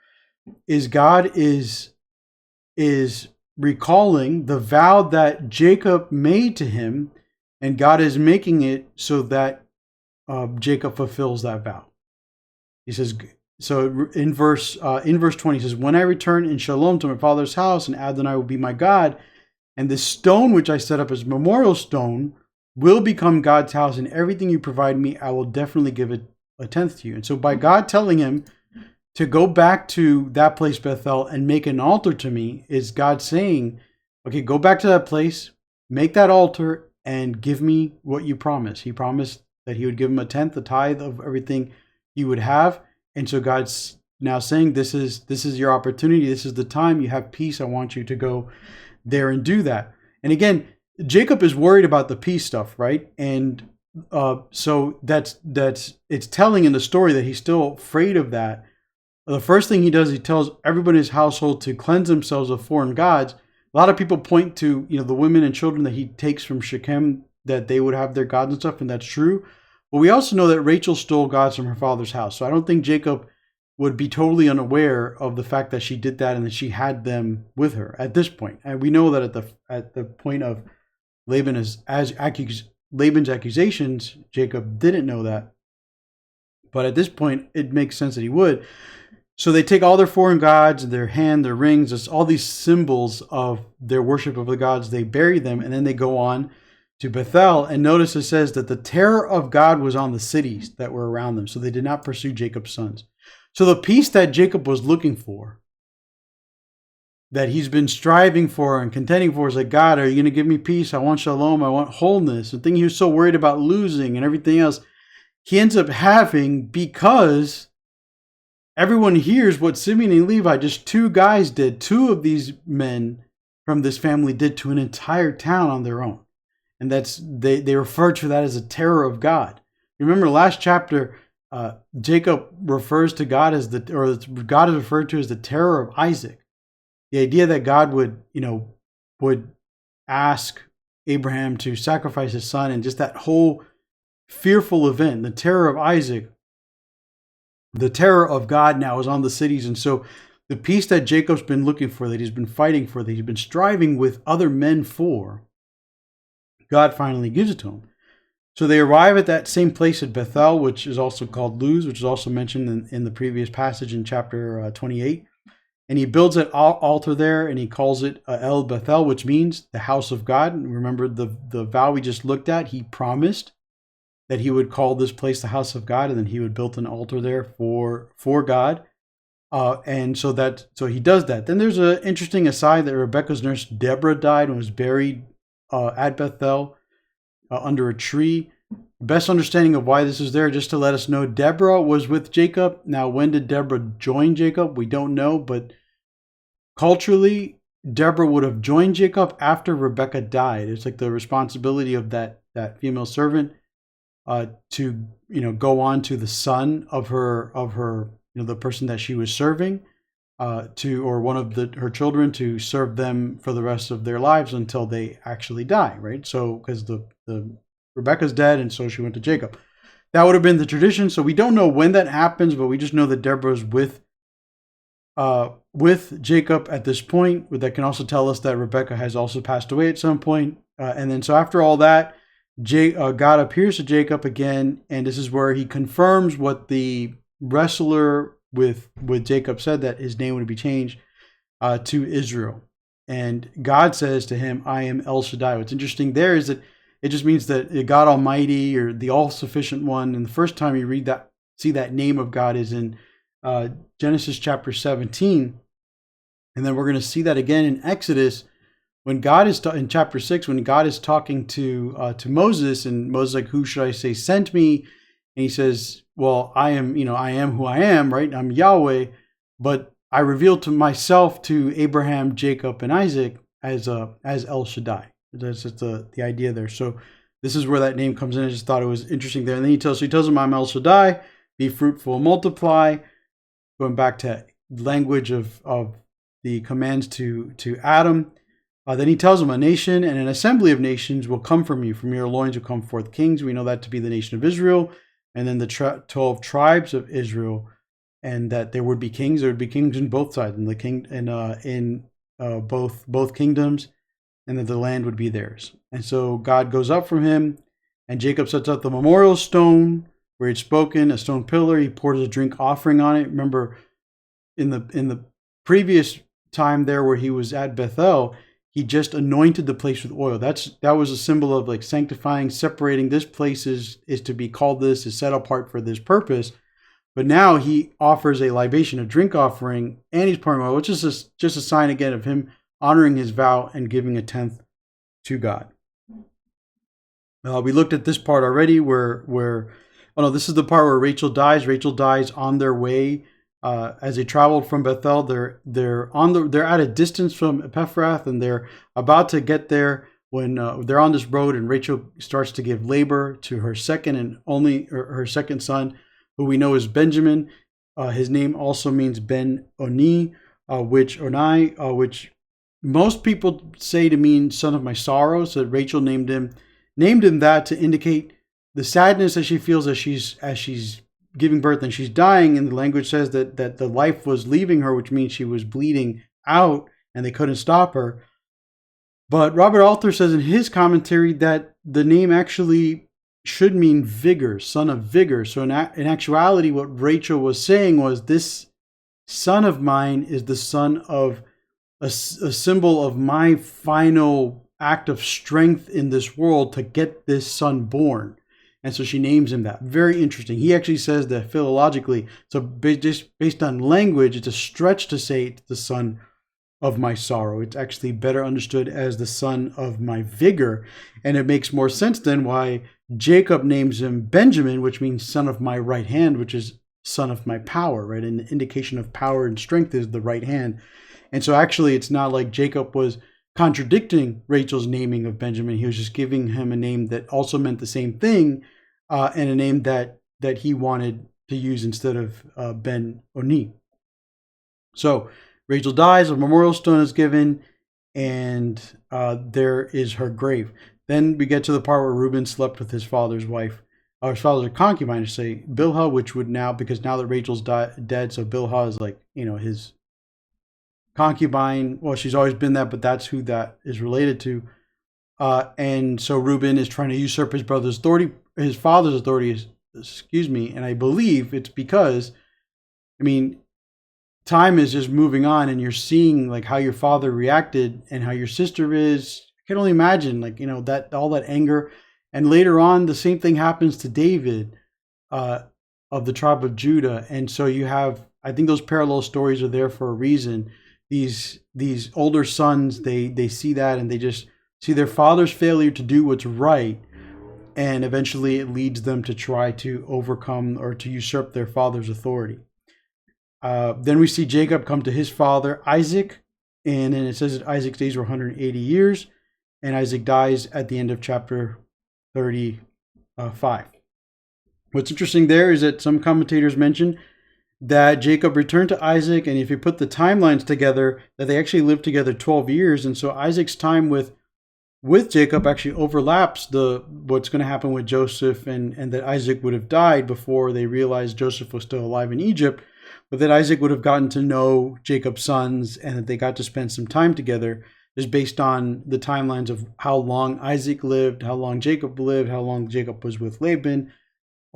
is God is recalling the vow that Jacob made to him, and God is making it so that Jacob fulfills that vow. He says, so in verse 20, he says, when I return in shalom to my father's house, and Adonai will be my God, and the stone which I set up as memorial stone will become God's house, and everything you provide me, I will definitely give it a tenth to you. And so by God telling him to go back to that place, Bethel, and make an altar to me, is God saying, okay, go back to that place, make that altar, and give me what you promised. He promised that he would give him a tenth, a tithe of everything he would have. And so God's now saying, this is your opportunity. This is the time. You have peace. I want you to go there and do that. And again, Jacob is worried about the peace stuff, right? And so that's it's telling in the story that he's still afraid of that. The first thing he does, he tells everybody in his household to cleanse themselves of foreign gods. A lot of people point to the women and children that he takes from Shechem, that they would have their gods and stuff, and that's true. But we also know that Rachel stole gods from her father's house. So I don't think Jacob would be totally unaware of the fact that she did that and that she had them with her at this point. And we know that at the point of Laban's accusations, Jacob didn't know that. But at this point, it makes sense that he would. So they take all their foreign gods, their hand, their rings, just all these symbols of their worship of the gods. They bury them, and then they go on to Bethel. And notice it says that the terror of God was on the cities that were around them. So they did not pursue Jacob's sons. So the peace that Jacob was looking for, that he's been striving for and contending for, is like, God, are you going to give me peace? I want shalom. I want wholeness. The thing he was so worried about losing and everything else, he ends up having because everyone hears what Simeon and Levi, just two guys did. Two of these men from this family did to an entire town on their own. And that's they refer to that as a terror of God. Remember last chapter, Jacob refers to God as God is referred to as the terror of Isaac. The idea that God would ask Abraham to sacrifice his son, and just that whole fearful event, the terror of Isaac, the terror of God now is on the cities. And so the peace that Jacob's been looking for, that he's been fighting for, that he's been striving with other men for, God finally gives it to him. So they arrive at that same place at Bethel, which is also called Luz, which is also mentioned in the previous passage in chapter 28. And he builds an altar there, and he calls it El Bethel, which means the house of God. And remember the vow we just looked at, he promised that he would call this place the house of God, and then he would build an altar there for God. And so he does that. Then there's an interesting aside that Rebekah's nurse Deborah died and was buried at Bethel under a tree. Best understanding of why this is there, just to let us know, Deborah was with Jacob. Now, when did Deborah join Jacob? We don't know, but culturally, Deborah would have joined Jacob after Rebekah died. It's like the responsibility of that female servant to go on to the son of her the person that she was serving, or one of her children, to serve them for the rest of their lives until they actually die, right? So because the Rebekah's dead, and so she went to Jacob. That would have been the tradition. So we don't know when that happens, but we just know that Deborah's with Jacob at this point. That can also tell us that Rebekah has also passed away at some point. And then so after all that, God appears to Jacob again, and this is where he confirms what the wrestler with Jacob said, that his name would be changed to Israel. And God says to him, I am El Shaddai. What's interesting there is that it just means that God Almighty, or the all-sufficient one. And the first time you see that name of God is in Genesis chapter 17, And then we're going to see that again in Exodus when God is in chapter 6, when God is talking to Moses, and Moses is like, who should I say sent me? And he says, well, I am who I am, right? I'm Yahweh, but I revealed to myself to Abraham, Jacob, and Isaac as El Shaddai. That's just the idea there. So this is where that name comes in. I just thought it was interesting there. And then he tells him, I'm El Shaddai, be fruitful, multiply, going back to language of the commands to Adam. Then he tells him, a nation and an assembly of nations will come from you. From your loins will come forth kings. We know that to be the nation of Israel. And then the 12 tribes of Israel, and that there would be kings. There would be kings in both sides, in the king and in both kingdoms, and that the land would be theirs. And so God goes up from him, and Jacob sets up the memorial stone where he'd spoken, a stone pillar. He pours a drink offering on it. Remember, in the previous time there where he was at Bethel, he just anointed the place with oil. That was a symbol of like sanctifying, separating. This place is to be called this, is set apart for this purpose. But now he offers a libation, a drink offering, and he's pouring oil, which is just a sign again of him honoring his vow and giving a tenth to God. We looked at this part already this is the part where Rachel dies. Rachel dies on their way. As they traveled from Bethel, they're at a distance from Ephrath, and they're about to get there when they're on this road, and Rachel starts to give labor to her second son, who we know is Benjamin. His name also means Ben Oni, which most people say to mean son of my sorrow. So Rachel named him that to indicate the sadness that she feels as she's giving birth and she's dying, and the language says that the life was leaving her, which means she was bleeding out and they couldn't stop her. But Robert Alter says in his commentary that the name actually should mean vigor, son of vigor. So in actuality, what Rachel was saying was, this son of mine is the son of a symbol of my final act of strength in this world to get this son born. And so she names him that. Very interesting. He actually says that philologically, so just based on language, it's a stretch to say it's the son of my sorrow. It's actually better understood as the son of my vigor. And it makes more sense then why Jacob names him Benjamin, which means son of my right hand, which is son of my power, right? And the indication of power and strength is the right hand. And so actually it's not like Jacob was contradicting Rachel's naming of Benjamin. He was just giving him a name that also meant the same thing, and a name that he wanted to use instead of Ben Oni. So Rachel dies, a memorial stone is given, and there is her grave. Then we get to the part where Reuben slept with his father's wife, or his father's concubine, to say Bilhah, which would now, because now that Rachel's dead, so Bilhah is like, his concubine. Well, she's always been that, but that's who that is related to. And so Reuben is trying to usurp his father's authority, and I believe it's because, time is just moving on, and you're seeing like how your father reacted and how your sister is. I can only imagine, that all that anger. And later on, the same thing happens to David, of the tribe of Judah. And so you have, I think those parallel stories are there for a reason. These older sons, they see that, and they just see their father's failure to do what's right, and eventually it leads them to try to overcome or to usurp their father's authority. Then we see Jacob come to his father Isaac, and then it says that Isaac's days were 180 years, and Isaac dies at the end of chapter 35. What's interesting there is that some commentators mention that Jacob returned to Isaac, and if you put the timelines together, that they actually lived together 12 years, and so Isaac's time with Jacob actually overlaps what's going to happen with Joseph, and that Isaac would have died before they realized Joseph was still alive in Egypt, but that Isaac would have gotten to know Jacob's sons, and that they got to spend some time together, is based on the timelines of how long Isaac lived, how long Jacob lived, how long Jacob was with Laban,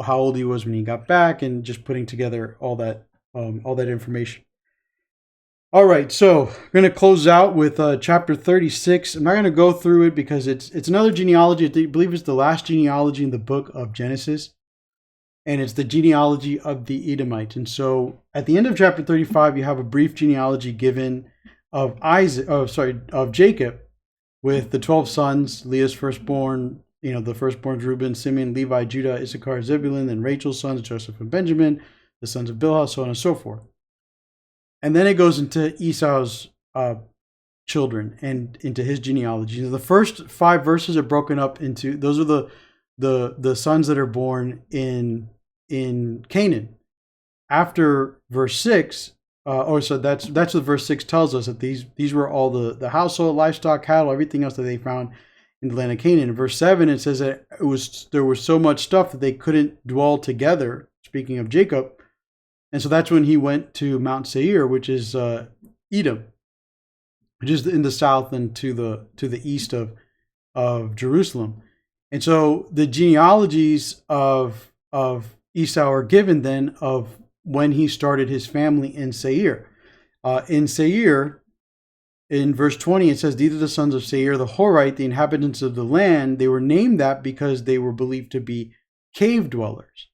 how old he was when he got back, and just putting together all that information. All right, so we're going to close out with chapter 36. I'm not going to go through it because it's another genealogy. I believe it's the last genealogy in the book of Genesis, and it's the genealogy of the Edomites. And so at the end of chapter 35, you have a brief genealogy given of Jacob, with the 12 sons, Leah's firstborn, the firstborn Reuben, Simeon, Levi, Judah, Issachar, Zebulun, then Rachel's sons, Joseph and Benjamin, the sons of Bilhah, so on and so forth. And then it goes into Esau's children and into his genealogy. The first 5 verses are broken up into, those are the sons that are born in Canaan. After verse 6, so that's what verse 6 tells us, that these were all the household, livestock, cattle, everything else that they found in the land of Canaan. In verse 7, it says that there was so much stuff that they couldn't dwell together, speaking of Jacob. And so that's when he went to Mount Seir, which is Edom, which is in the south and to the east of Jerusalem. And so the genealogies of Esau are given then of when he started his family in Seir. In Seir, in verse 20, it says, "These are the sons of Seir, the Horite, the inhabitants of the land. They were named that because they were believed to be cave dwellers."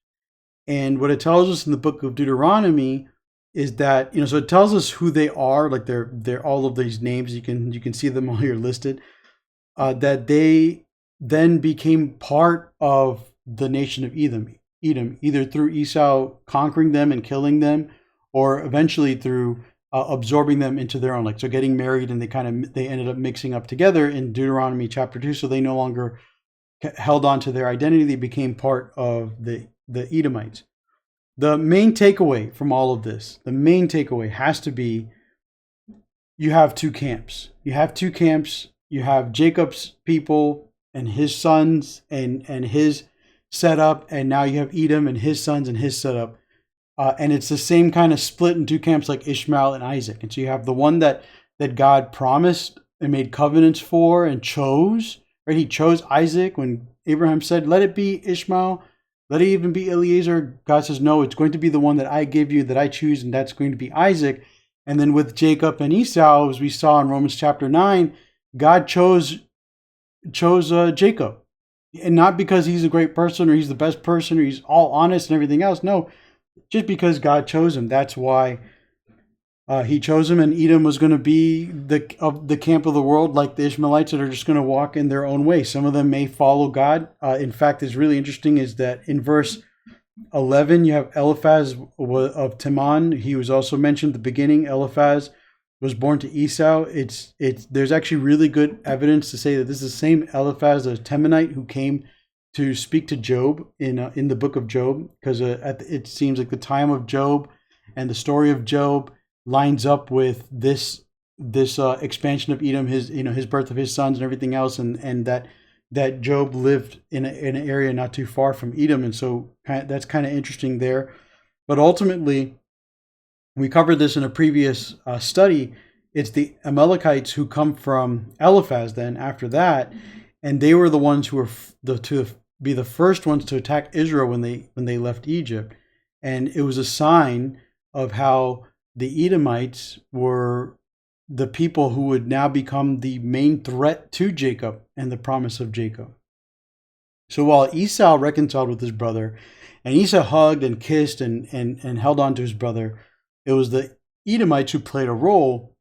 And what it tells us in the book of Deuteronomy is that, so it tells us who they are, like they're all of these names. You can see them all here listed. That they then became part of the nation of Edom, either through Esau conquering them and killing them, or eventually through absorbing them into their own. So getting married, and they ended up mixing up together in Deuteronomy chapter 2. So they no longer held on to their identity; they became part of the Edomites. The main takeaway from all of this, has to be, you have 2 camps. You have Jacob's people and his sons and his setup, and now you have Edom and his sons and his setup. And it's the same kind of split in 2 camps like Ishmael and Isaac. And so you have the one that God promised and made covenants for and chose, right? He chose Isaac when Abraham said, "Let it be Ishmael. Let it even be Eliezer." God says, "No, it's going to be the one that I give you, that I choose, and that's going to be Isaac." And then with Jacob and Esau, as we saw in Romans chapter 9, God chose Jacob. And not because he's a great person or he's the best person or he's all honest and everything else. No, just because God chose him. That's why he chose him. And Edom was going to be the camp of the world, like the Ishmaelites, that are just going to walk in their own way. Some of them may follow God. In fact, it's really interesting is that in verse 11, you have Eliphaz of Teman. He was also mentioned at the beginning. Eliphaz was born to Esau. There's actually really good evidence to say that this is the same Eliphaz, the Temanite, who came to speak to Job in the book of Job, because it seems like the time of Job and the story of Job lines up with this expansion of Edom, his birth of his sons and everything else, and that Job lived in an area not too far from Edom, and so that's kind of interesting there. But ultimately, we covered this in a previous study. It's the Amalekites who come from Eliphaz then after that, and they were the ones who were to be the first ones to attack Israel when they left Egypt. And it was a sign of how the Edomites were the people who would now become the main threat to Jacob and the promise of Jacob. So while Esau reconciled with his brother, and Esau hugged and kissed and held on to his brother, it was the Edomites who played a role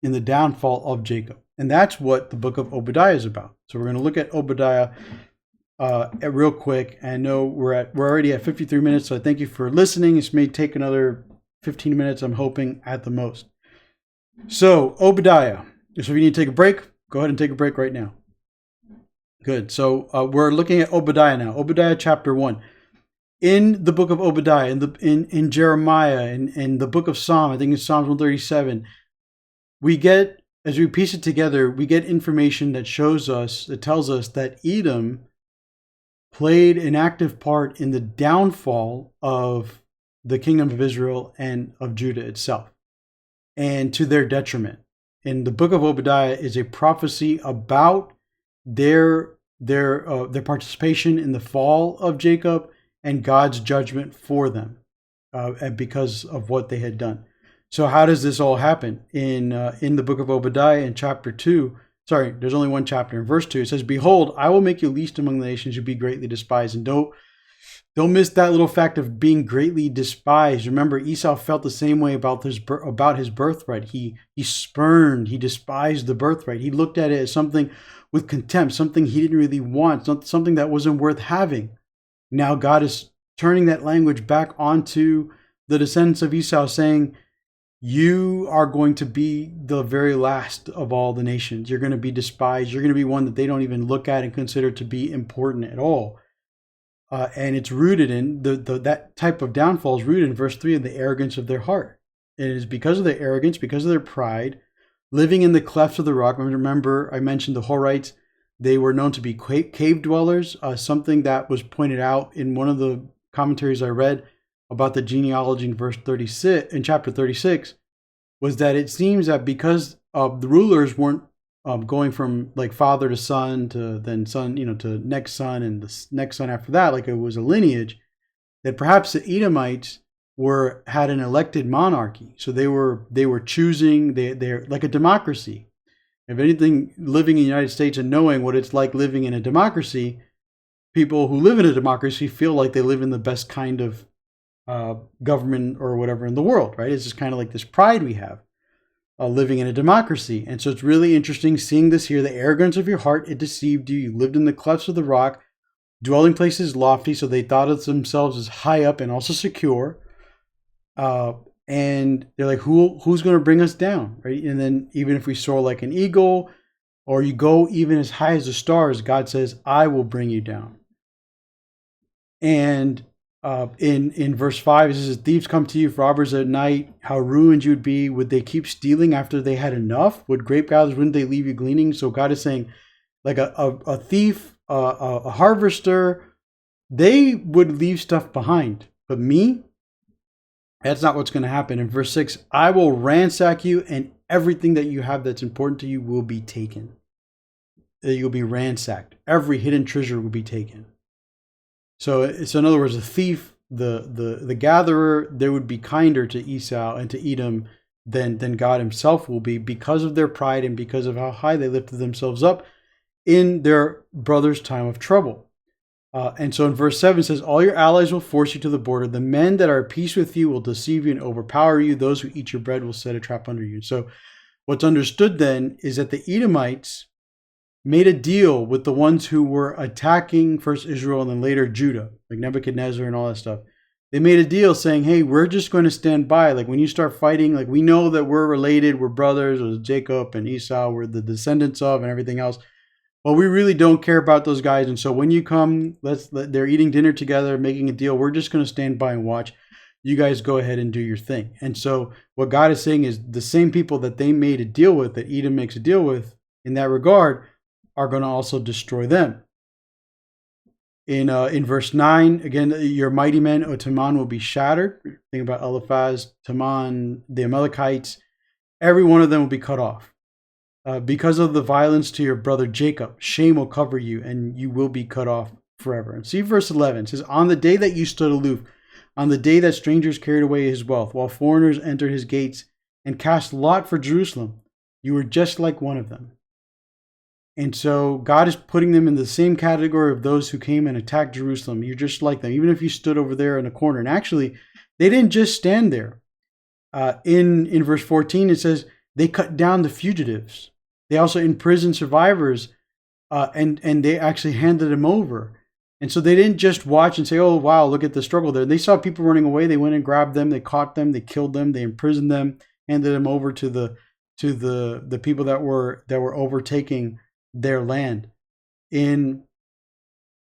in the downfall of Jacob. And that's what the book of Obadiah is about. So we're going to look at Obadiah real quick. And I know we're already at 53 minutes, so I thank you for listening. This may take another 15 minutes, I'm hoping, at the most. So Obadiah. So if you need to take a break, go ahead and take a break right now. Good. So we're looking at Obadiah now. Obadiah chapter 1. In the book of Obadiah, in Jeremiah, in the book of Psalm, I think it's Psalms 137, we get, as we piece it together, we get information that tells us that Edom played an active part in the downfall of the kingdom of Israel and of Judah itself, and to their detriment. And the book of Obadiah is a prophecy about their participation in the fall of Jacob and God's judgment for them, and because of what they had done. So how does this all happen? In the book of Obadiah in chapter 2, there's only one chapter. In verse 2, it says, "Behold, I will make you least among the nations, you be greatly despised." And don't Don't miss that little fact of being greatly despised. Remember, Esau felt the same way about his birthright. He spurned, he despised the birthright. He looked at it as something with contempt, something he didn't really want, something that wasn't worth having. Now God is turning that language back onto the descendants of Esau, saying, you are going to be the very last of all the nations. You're going to be despised. You're going to be one that they don't even look at and consider to be important at all. And it's rooted in that type of downfall is rooted in verse 3 of the arrogance of their heart. It is because of their arrogance, because of their pride, living in the clefts of the rock. Remember, I mentioned the Horites. They were known to be cave dwellers, something that was pointed out in one of the commentaries I read about the genealogy in verse 36, in chapter 36, was that it seems that because the rulers weren't going from like father to son to then son, to next son and the next son after that, like it was a lineage, that perhaps the Edomites had an elected monarchy. So they were choosing, they're like a democracy. If anything, living in the United States and knowing what it's like living in a democracy, people who live in a democracy feel like they live in the best kind of government or whatever in the world, right? It's just kind of like this pride we have living in a democracy. And so it's really interesting seeing this here. The arrogance of your heart, it deceived you. You lived in the clefts of the rock, dwelling places lofty, so they thought of themselves as high up and also secure. And they're like, who's going to bring us down, right? And then even if we soar like an eagle, or you go even as high as the stars, God says, I will bring you down. And in verse 5, it says, thieves come to you, robbers at night. How ruined you'd be. Would they keep stealing after they had enough? Would grape gatherers, wouldn't they leave you gleaning? So God is saying, like a thief, a harvester, they would leave stuff behind. But me, that's not what's going to happen. In verse 6, I will ransack you, and everything that you have that's important to you will be taken. You'll be ransacked. Every hidden treasure will be taken. So in other words, the thief, the gatherer, they would be kinder to Esau and to Edom than God himself will be, because of their pride and because of how high they lifted themselves up in their brother's time of trouble. And so in verse 7 it says, all your allies will force you to the border. The men that are at peace with you will deceive you and overpower you. Those who eat your bread will set a trap under you. So what's understood then is that the Edomites made a deal with the ones who were attacking first Israel and then later Judah, like Nebuchadnezzar and all that stuff. They made a deal saying, hey, we're just going to stand by. Like when you start fighting, like we know that we're related, we're brothers, with Jacob and Esau, we're the descendants of and everything else. But we really don't care about those guys. And so when you come, they're eating dinner together, making a deal. We're just going to stand by and watch. You guys go ahead and do your thing. And so what God is saying is the same people that they made a deal with, that Edom makes a deal with in that regard, are going to also destroy them. In verse 9, again, your mighty men, O Teman, will be shattered. Think about Eliphaz, Teman, the Amalekites. Every one of them will be cut off. Because of the violence to your brother Jacob, shame will cover you, and you will be cut off forever. And see verse 11. It says, on the day that you stood aloof, on the day that strangers carried away his wealth, while foreigners entered his gates and cast lot for Jerusalem, you were just like one of them. And so God is putting them in the same category of those who came and attacked Jerusalem. You're just like them, even if you stood over there in a corner. And actually, they didn't just stand there. In verse 14, it says, they cut down the fugitives. They also imprisoned survivors, and they actually handed them over. And so they didn't just watch and say, oh, wow, look at the struggle there. They saw people running away. They went and grabbed them. They caught them. They killed them. They imprisoned them, handed them over to the people that were overtaking their land. In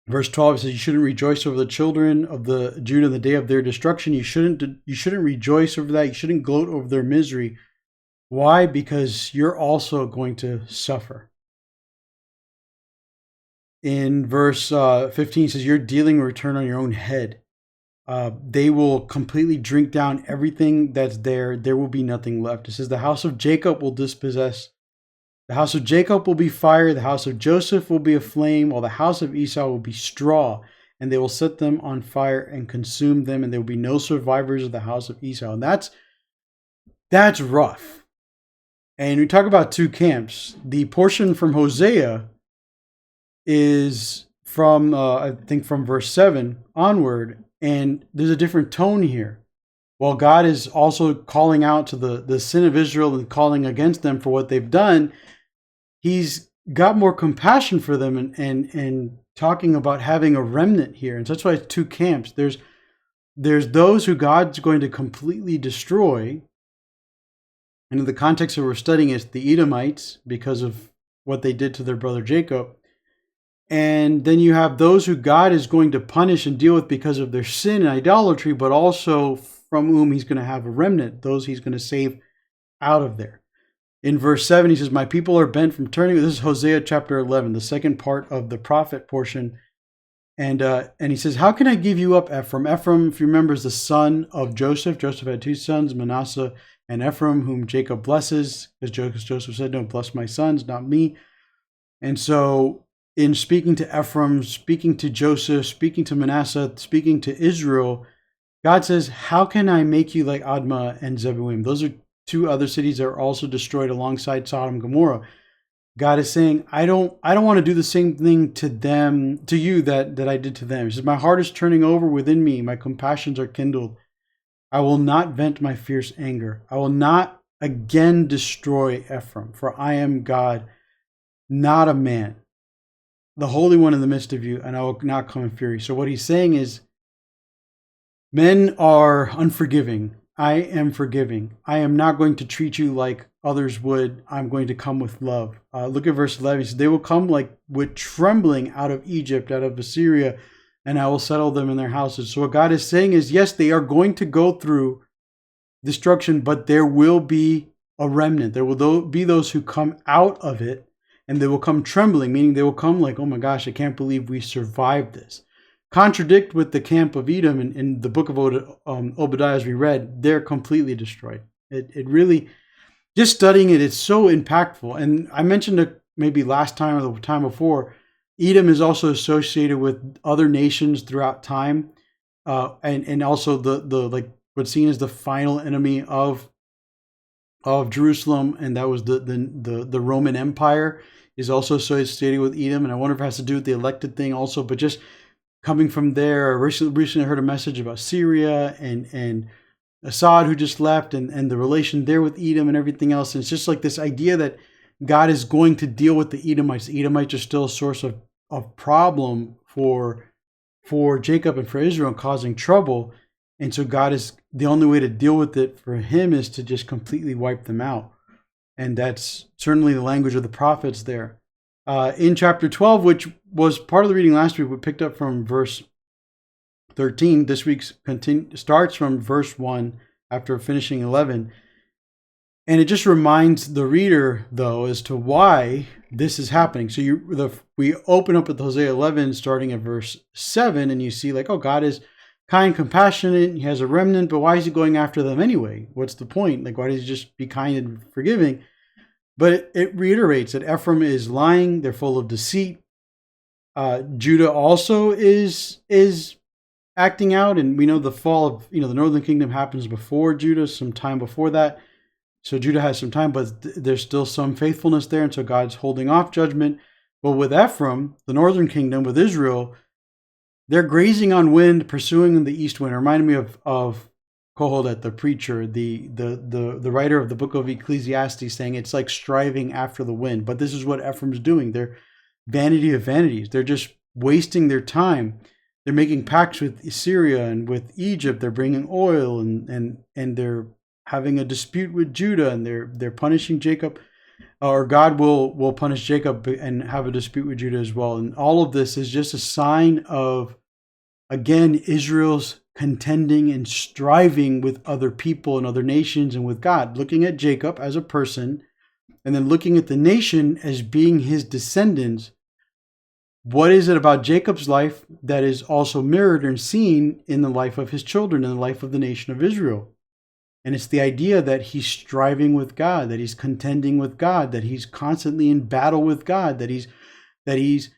verse 12, it says, you shouldn't rejoice over the children of the Judah in the day of their destruction. You shouldn't rejoice over that. You shouldn't gloat over their misery. Why? Because you're also going to suffer. In verse 15, it says, your dealing will return on your own head. They will completely drink down everything that's there. There will be nothing left. It says, the house of Jacob will dispossess. The house of Jacob will be fire. The house of Joseph will be a flame, while the house of Esau will be straw. And they will set them on fire and consume them. And there will be no survivors of the house of Esau. And that's rough. And we talk about two camps. The portion from Hosea is from I think from verse 7 onward, and there's a different tone here. While God is also calling out to the sin of Israel and calling against them for what they've done, he's got more compassion for them and talking about having a remnant here. And so that's why it's two camps. There's those who God's going to completely destroy. And in the context that we're studying, it's the Edomites because of what they did to their brother Jacob. And then you have those who God is going to punish and deal with because of their sin and idolatry, but also from whom he's going to have a remnant, those he's going to save out of there. In verse 7, he says, my people are bent from turning. This is Hosea chapter 11, the second part of the prophet portion. And he says, how can I give you up, Ephraim? Ephraim, if you remember, is the son of Joseph. Joseph had two sons, Manasseh and Ephraim, whom Jacob blesses, because Joseph said, don't bless my sons, not me. And so in speaking to Ephraim, speaking to Joseph, speaking to Manasseh, speaking to Israel, God says, how can I make you like Admah and Zeboim? Those are two other cities that are also destroyed alongside Sodom and Gomorrah. God is saying, I don't want to do the same thing to them, to you that I did to them. He says, my heart is turning over within me. My compassions are kindled. I will not vent my fierce anger. I will not again destroy Ephraim, for I am God, not a man, the Holy One in the midst of you, and I will not come in fury. So what he's saying is, men are unforgiving. I am forgiving. I am not going to treat you like others would. I'm going to come with love. Look at verse 11. He says, they will come like with trembling out of Egypt, out of Assyria, and I will settle them in their houses. So what God is saying is, yes, they are going to go through destruction, but there will be a remnant. There will be those who come out of it, and they will come trembling, meaning they will come like, oh my gosh, I can't believe we survived this. Contradict with the camp of Edom in the book of Obadiah, as we read, they're completely destroyed. It really, just studying it, it's so impactful. And I mentioned it maybe last time or the time before, Edom is also associated with other nations throughout time, and also the like what's seen as the final enemy of Jerusalem, and that was the Roman Empire is also associated with Edom. And I wonder if it has to do with the elected thing also, but just coming from there, I recently heard a message about Syria and Assad, who just left, and the relation there with Edom and everything else. And it's just like this idea that God is going to deal with the Edomites. The Edomites are still a source of problem for Jacob and for Israel, causing trouble. And so God is, the only way to deal with it for him is to just completely wipe them out. And that's certainly the language of the prophets there. In chapter 12, which was part of the reading last week, we picked up from verse 13. This week's starts from verse 1 after finishing 11. And it just reminds the reader, though, as to why this is happening. So we open up with Hosea 11, starting at verse 7, and you see like, oh, God is kind, compassionate, he has a remnant, but why is he going after them anyway? What's the point? Like, why does he just be kind and forgiving? But it reiterates that Ephraim is lying, they're full of deceit. Judah also is acting out, and we know the fall of the northern kingdom happens before Judah, some time before that. So Judah has some time, but there's still some faithfulness there, and so God's holding off judgment. But with Ephraim, the northern kingdom, with Israel, they're grazing on wind, pursuing the east wind. It reminded me of Kohelet, the preacher, the writer of the book of Ecclesiastes, saying it's like striving after the wind. But this is what Ephraim's doing. They're vanity of vanities. They're just wasting their time. They're making pacts with Assyria and with Egypt. They're bringing oil and they're having a dispute with Judah, and they're punishing Jacob, or God will punish Jacob and have a dispute with Judah as well. And all of this is just a sign of, again, Israel's contending and striving with other people and other nations and with God, looking at Jacob as a person and then looking at the nation as being his descendants. What is it about Jacob's life that is also mirrored and seen in the life of his children, in the life of the nation of Israel? And it's the idea that he's striving with God, that he's contending with God, that he's constantly in battle with God, that he's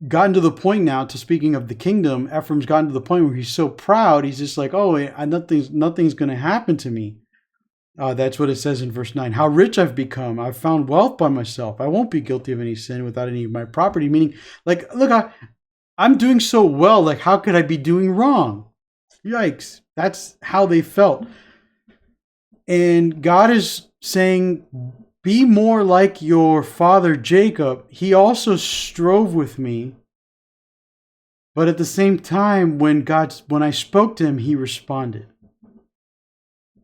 gotten to the point now, to speaking of the kingdom, Ephraim's gotten to the point where he's so proud, he's just like, oh, nothing's going to happen to me. That's what it says in verse 9. How rich I've become. I've found wealth by myself. I won't be guilty of any sin without any of my property. Meaning, like, look, I'm doing so well. Like, how could I be doing wrong? Yikes. That's how they felt. And God is saying, be more like your father Jacob. He also strove with me. But at the same time, when I spoke to him, he responded.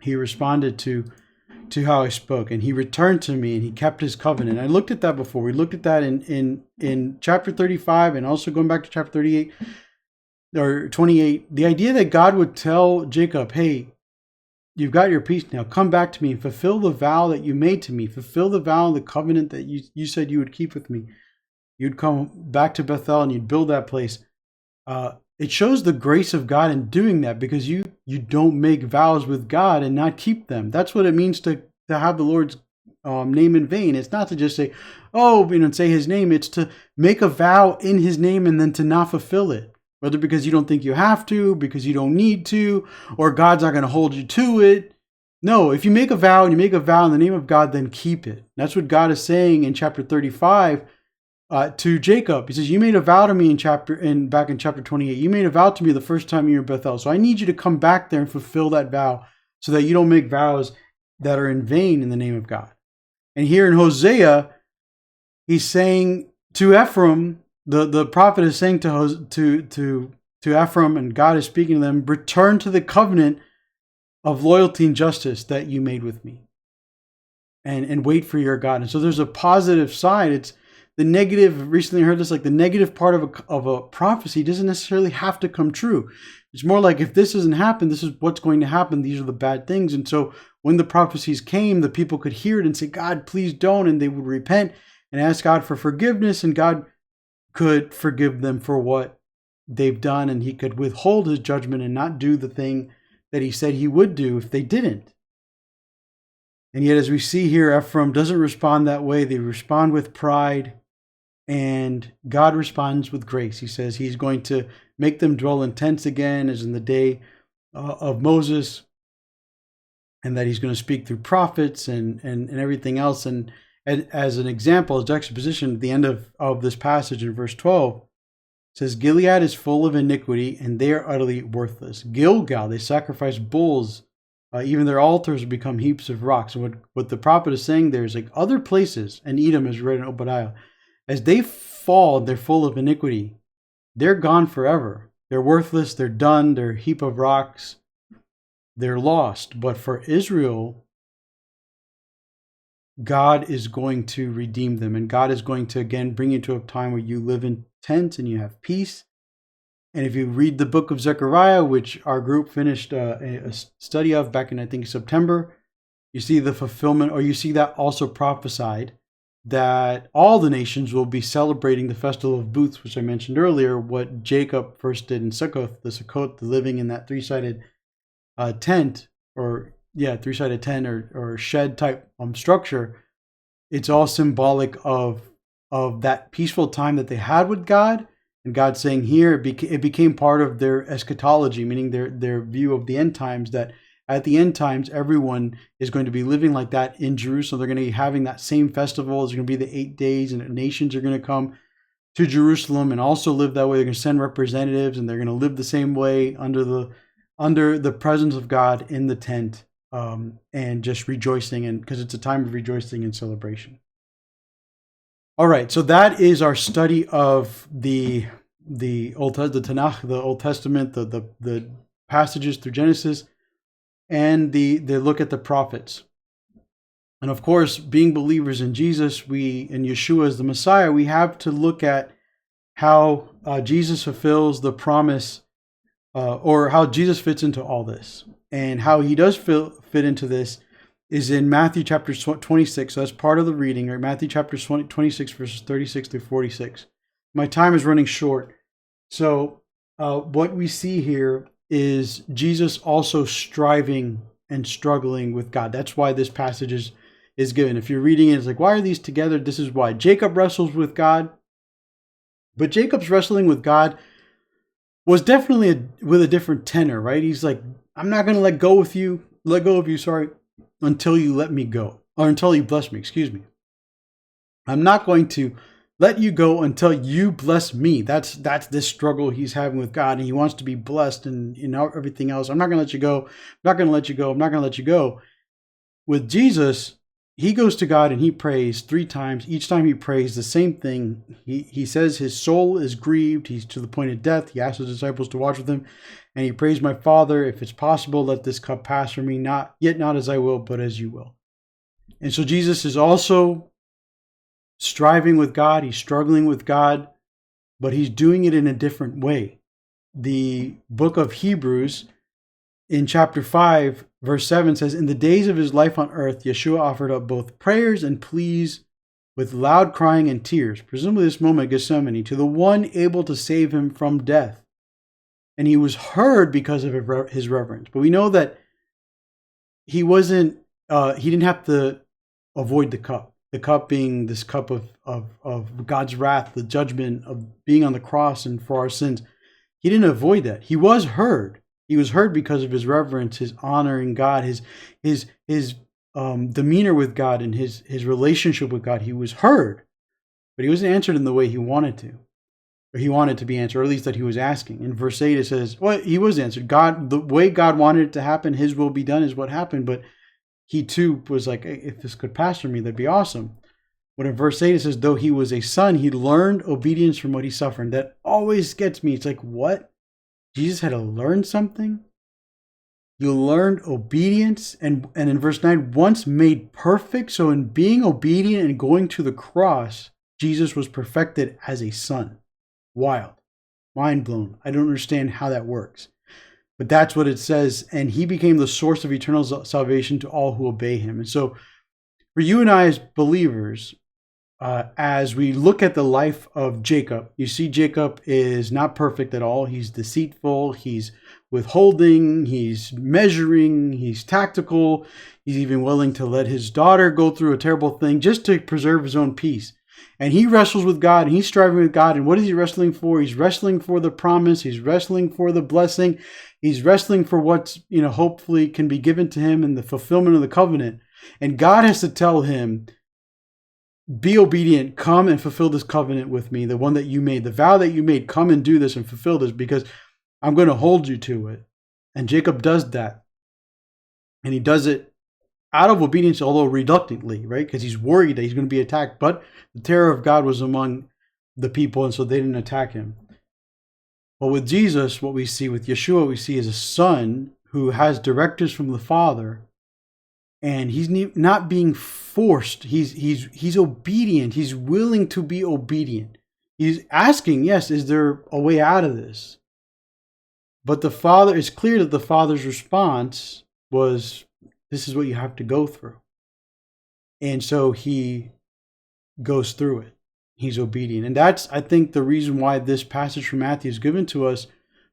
He responded to how I spoke, and he returned to me, and he kept his covenant. I looked at that before. We looked at that in chapter 35, and also going back to chapter 38 or 28. The idea that God would tell Jacob, hey, you've got your peace now. Come back to me and fulfill the vow that you made to me. Fulfill the vow and the covenant that you said you would keep with me. You'd come back to Bethel and you'd build that place. It shows the grace of God in doing that, because you don't make vows with God and not keep them. That's what it means to have the Lord's name in vain. It's not to just say, say his name. It's to make a vow in his name and then to not fulfill it. Whether because you don't think you have to, because you don't need to, or God's not going to hold you to it. No, if you make a vow and you make a vow in the name of God, then keep it. That's what God is saying in chapter 35 to Jacob. He says, you made a vow to me back in chapter 28. You made a vow to me the first time you were in Bethel. So I need you to come back there and fulfill that vow so that you don't make vows that are in vain in the name of God. And here in Hosea, he's saying to Ephraim, the prophet is saying to Ephraim, and God is speaking to them, return to the covenant of loyalty and justice that you made with me, and wait for your God. And so there's a positive side. It's the negative. Recently I heard this, like the negative part of a prophecy doesn't necessarily have to come true. It's more like, if this doesn't happen, this is what's going to happen. These are the bad things. And so when the prophecies came, the people could hear it and say, God, please don't. And they would repent and ask God for forgiveness, and God could forgive them for what they've done, and he could withhold his judgment and not do the thing that he said he would do if they didn't. And yet, as we see here, Ephraim doesn't respond that way. They respond with pride, and God responds with grace. He says he's going to make them dwell in tents again, as in the day of Moses, and that he's going to speak through prophets and everything else. And as an example, as juxtaposition, at the end of this passage in verse 12, it says, Gilead is full of iniquity, and they are utterly worthless. Gilgal, they sacrifice bulls. Even their altars become heaps of rocks. And what the prophet is saying there is, like, other places, and Edom is read in Obadiah, as they fall, they're full of iniquity. They're gone forever. They're worthless. They're done. They're a heap of rocks. They're lost. But for Israel, God is going to redeem them, and God is going to again bring you to a time where you live in tents and you have peace. And if you read the book of Zechariah, which our group finished a study of back in, I think, September, you see the fulfillment, or you see that also prophesied, that all the nations will be celebrating the festival of booths, which I mentioned earlier, what Jacob first did in Succoth, the living in that three-sided tent, three-sided tent or shed type structure. It's all symbolic of that peaceful time that they had with God, and God saying here it became part of their eschatology, meaning their view of the end times, that at the end times everyone is going to be living like that in Jerusalem. They're going to be having that same festival. It's going to be the 8 days, and nations are going to come to Jerusalem and also live that way. They're going to send representatives, and they're going to live the same way under the presence of God in the tent. And just rejoicing, and because it's a time of rejoicing and celebration. All right, so that is our study of the Tanakh, the Old Testament, the passages through Genesis, and the look at the prophets. And of course, being believers in Jesus, in Yeshua as the Messiah, we have to look at how Jesus fulfills the promise, or how Jesus fits into all this. And how he does fit into this is in Matthew chapter 26. So that's part of the reading, right? Matthew chapter 26, verses 36 through 46. My time is running short. So what we see here is Jesus also striving and struggling with God. That's why this passage is given. If you're reading it, it's like, why are these together? This is why. Jacob wrestles with God. But Jacob's wrestling with God was definitely with a different tenor, right? He's like, I'm not going to let go of you, until you let me go, or until you bless me, excuse me. I'm not going to let you go until you bless me. That's this struggle he's having with God, and he wants to be blessed and everything else. I'm not going to let you go. I'm not going to let you go. I'm not going to let you go. With Jesus, he goes to God and he prays 3 times. Each time he prays the same thing. He says his soul is grieved. He's to the point of death. He asks his disciples to watch with him. And he prays, my Father, if it's possible, let this cup pass from me. Not as I will, but as you will. And so Jesus is also striving with God. He's struggling with God, but he's doing it in a different way. The book of Hebrews in chapter 5, verse 7 says, in the days of his life on earth, Yeshua offered up both prayers and pleas with loud crying and tears, presumably this moment at Gethsemane, to the one able to save him from death. And he was heard because of his reverence. But we know that he didn't have to avoid the cup being this cup of God's wrath, the judgment of being on the cross and for our sins. He didn't avoid that. He was heard. He was heard because of his reverence, his honoring God, his demeanor with God, and his relationship with God. He was heard, but he wasn't answered in the way he wanted to, or he wanted to be answered, or at least that he was asking. In verse 8 it says, well, he was answered. God, the way God wanted it to happen, his will be done is what happened, but he too was like, if this could pass from me, that'd be awesome. But in verse 8 it says, though he was a son, he learned obedience from what he suffered. That always gets me. It's like, what? Jesus had to learn something? You learned obedience. And in verse 9, once made perfect. So in being obedient and going to the cross, Jesus was perfected as a son. Wild. Mind blown. I don't understand how that works. But that's what it says. And he became the source of eternal salvation to all who obey him. And so for you and I as believers, as we look at the life of Jacob, you see Jacob is not perfect at all. He's deceitful. He's withholding. He's measuring. He's tactical. He's even willing to let his daughter go through a terrible thing just to preserve his own peace. And he wrestles with God, and he's striving with God. And what is he wrestling for? He's wrestling for the promise. He's wrestling for the blessing. He's wrestling for what's, hopefully can be given to him in the fulfillment of the covenant. And God has to tell him, be obedient, come and fulfill this covenant with me, the one that you made, the vow that you made, come and do this and fulfill this because I'm going to hold you to it. And Jacob does that. And he does it out of obedience, although reluctantly, right? Because he's worried that he's going to be attacked. But the terror of God was among the people, and so they didn't attack him. But with Jesus, what we see with Yeshua, we see is a son who has directives from the Father. And he's not being forced. He's obedient. He's willing to be obedient. He's asking, yes, is there a way out of this? But the Father, it's clear that the Father's response was, this is what you have to go through. And so he goes through it. He's obedient. And that's, I think, the reason why this passage from Matthew is given to us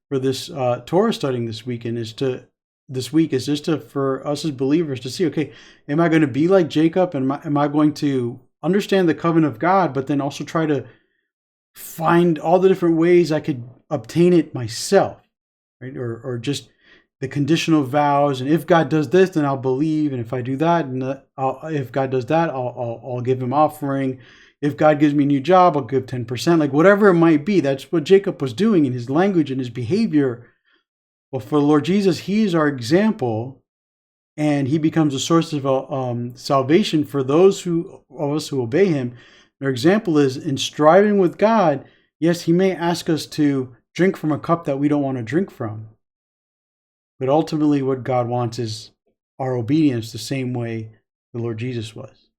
for this Torah studying this weekend is just for us as believers to see, okay, am I going to be like Jacob? And am I going to understand the covenant of God, but then also try to find all the different ways I could obtain it myself, right? Or just the conditional vows. And if God does this, then I'll believe. And if I do that, and if God does that, I'll give him offering. If God gives me a new job, I'll give 10%. Like whatever it might be. That's what Jacob was doing in his language and his behavior. Well, for the Lord Jesus, he is our example, and he becomes a source of salvation for those of us who obey him. Our example is in striving with God. Yes, he may ask us to drink from a cup that we don't want to drink from, but ultimately what God wants is our obedience the same way the Lord Jesus was.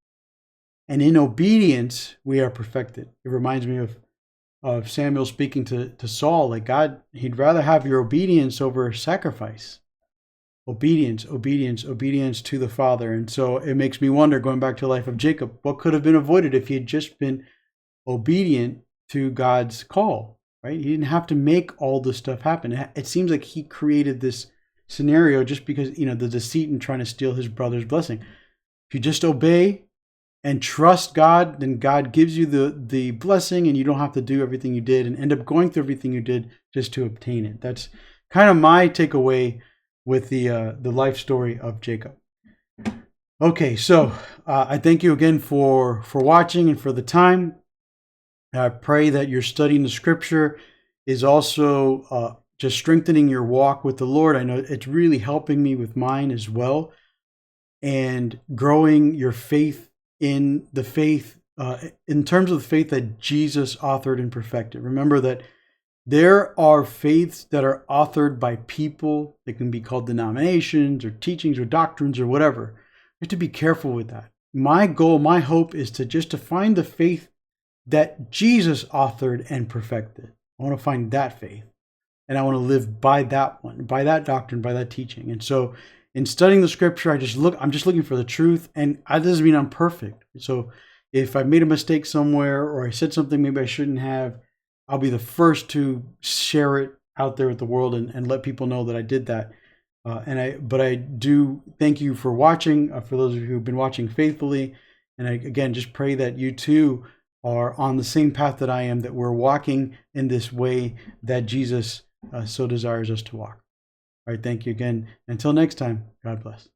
And in obedience, we are perfected. It reminds me of Samuel speaking to Saul, like God, he'd rather have your obedience over sacrifice. Obedience to the Father. And so it makes me wonder, going back to the life of Jacob, what could have been avoided if he had just been obedient to God's call, right? He didn't have to make all this stuff happen. It seems like he created this scenario just because, the deceit and trying to steal his brother's blessing. If you just obey and trust God, then God gives you the blessing, and you don't have to do everything you did and end up going through everything you did just to obtain it. That's kind of my takeaway with the life story of Jacob. Okay, so I thank you again for watching and for the time. I pray that your studying the scripture is also just strengthening your walk with the Lord. I know it's really helping me with mine as well, and growing your faith in the faith, in terms of the faith that Jesus authored and perfected. Remember that there are faiths that are authored by people that can be called denominations or teachings or doctrines or whatever. You have to be careful with that. My goal, my hope is to find the faith that Jesus authored and perfected. I want to find that faith, and I want to live by that one, by that doctrine, by that teaching. And so in studying the scripture, I'm just looking for the truth, and that doesn't mean I'm perfect. So if I made a mistake somewhere or I said something maybe I shouldn't have, I'll be the first to share it out there with the world and let people know that I did that. But I do thank you for watching, for those of you who've been watching faithfully. And I, again, just pray that you too are on the same path that I am, that we're walking in this way that Jesus so desires us to walk. All right, thank you again. Until next time, God bless.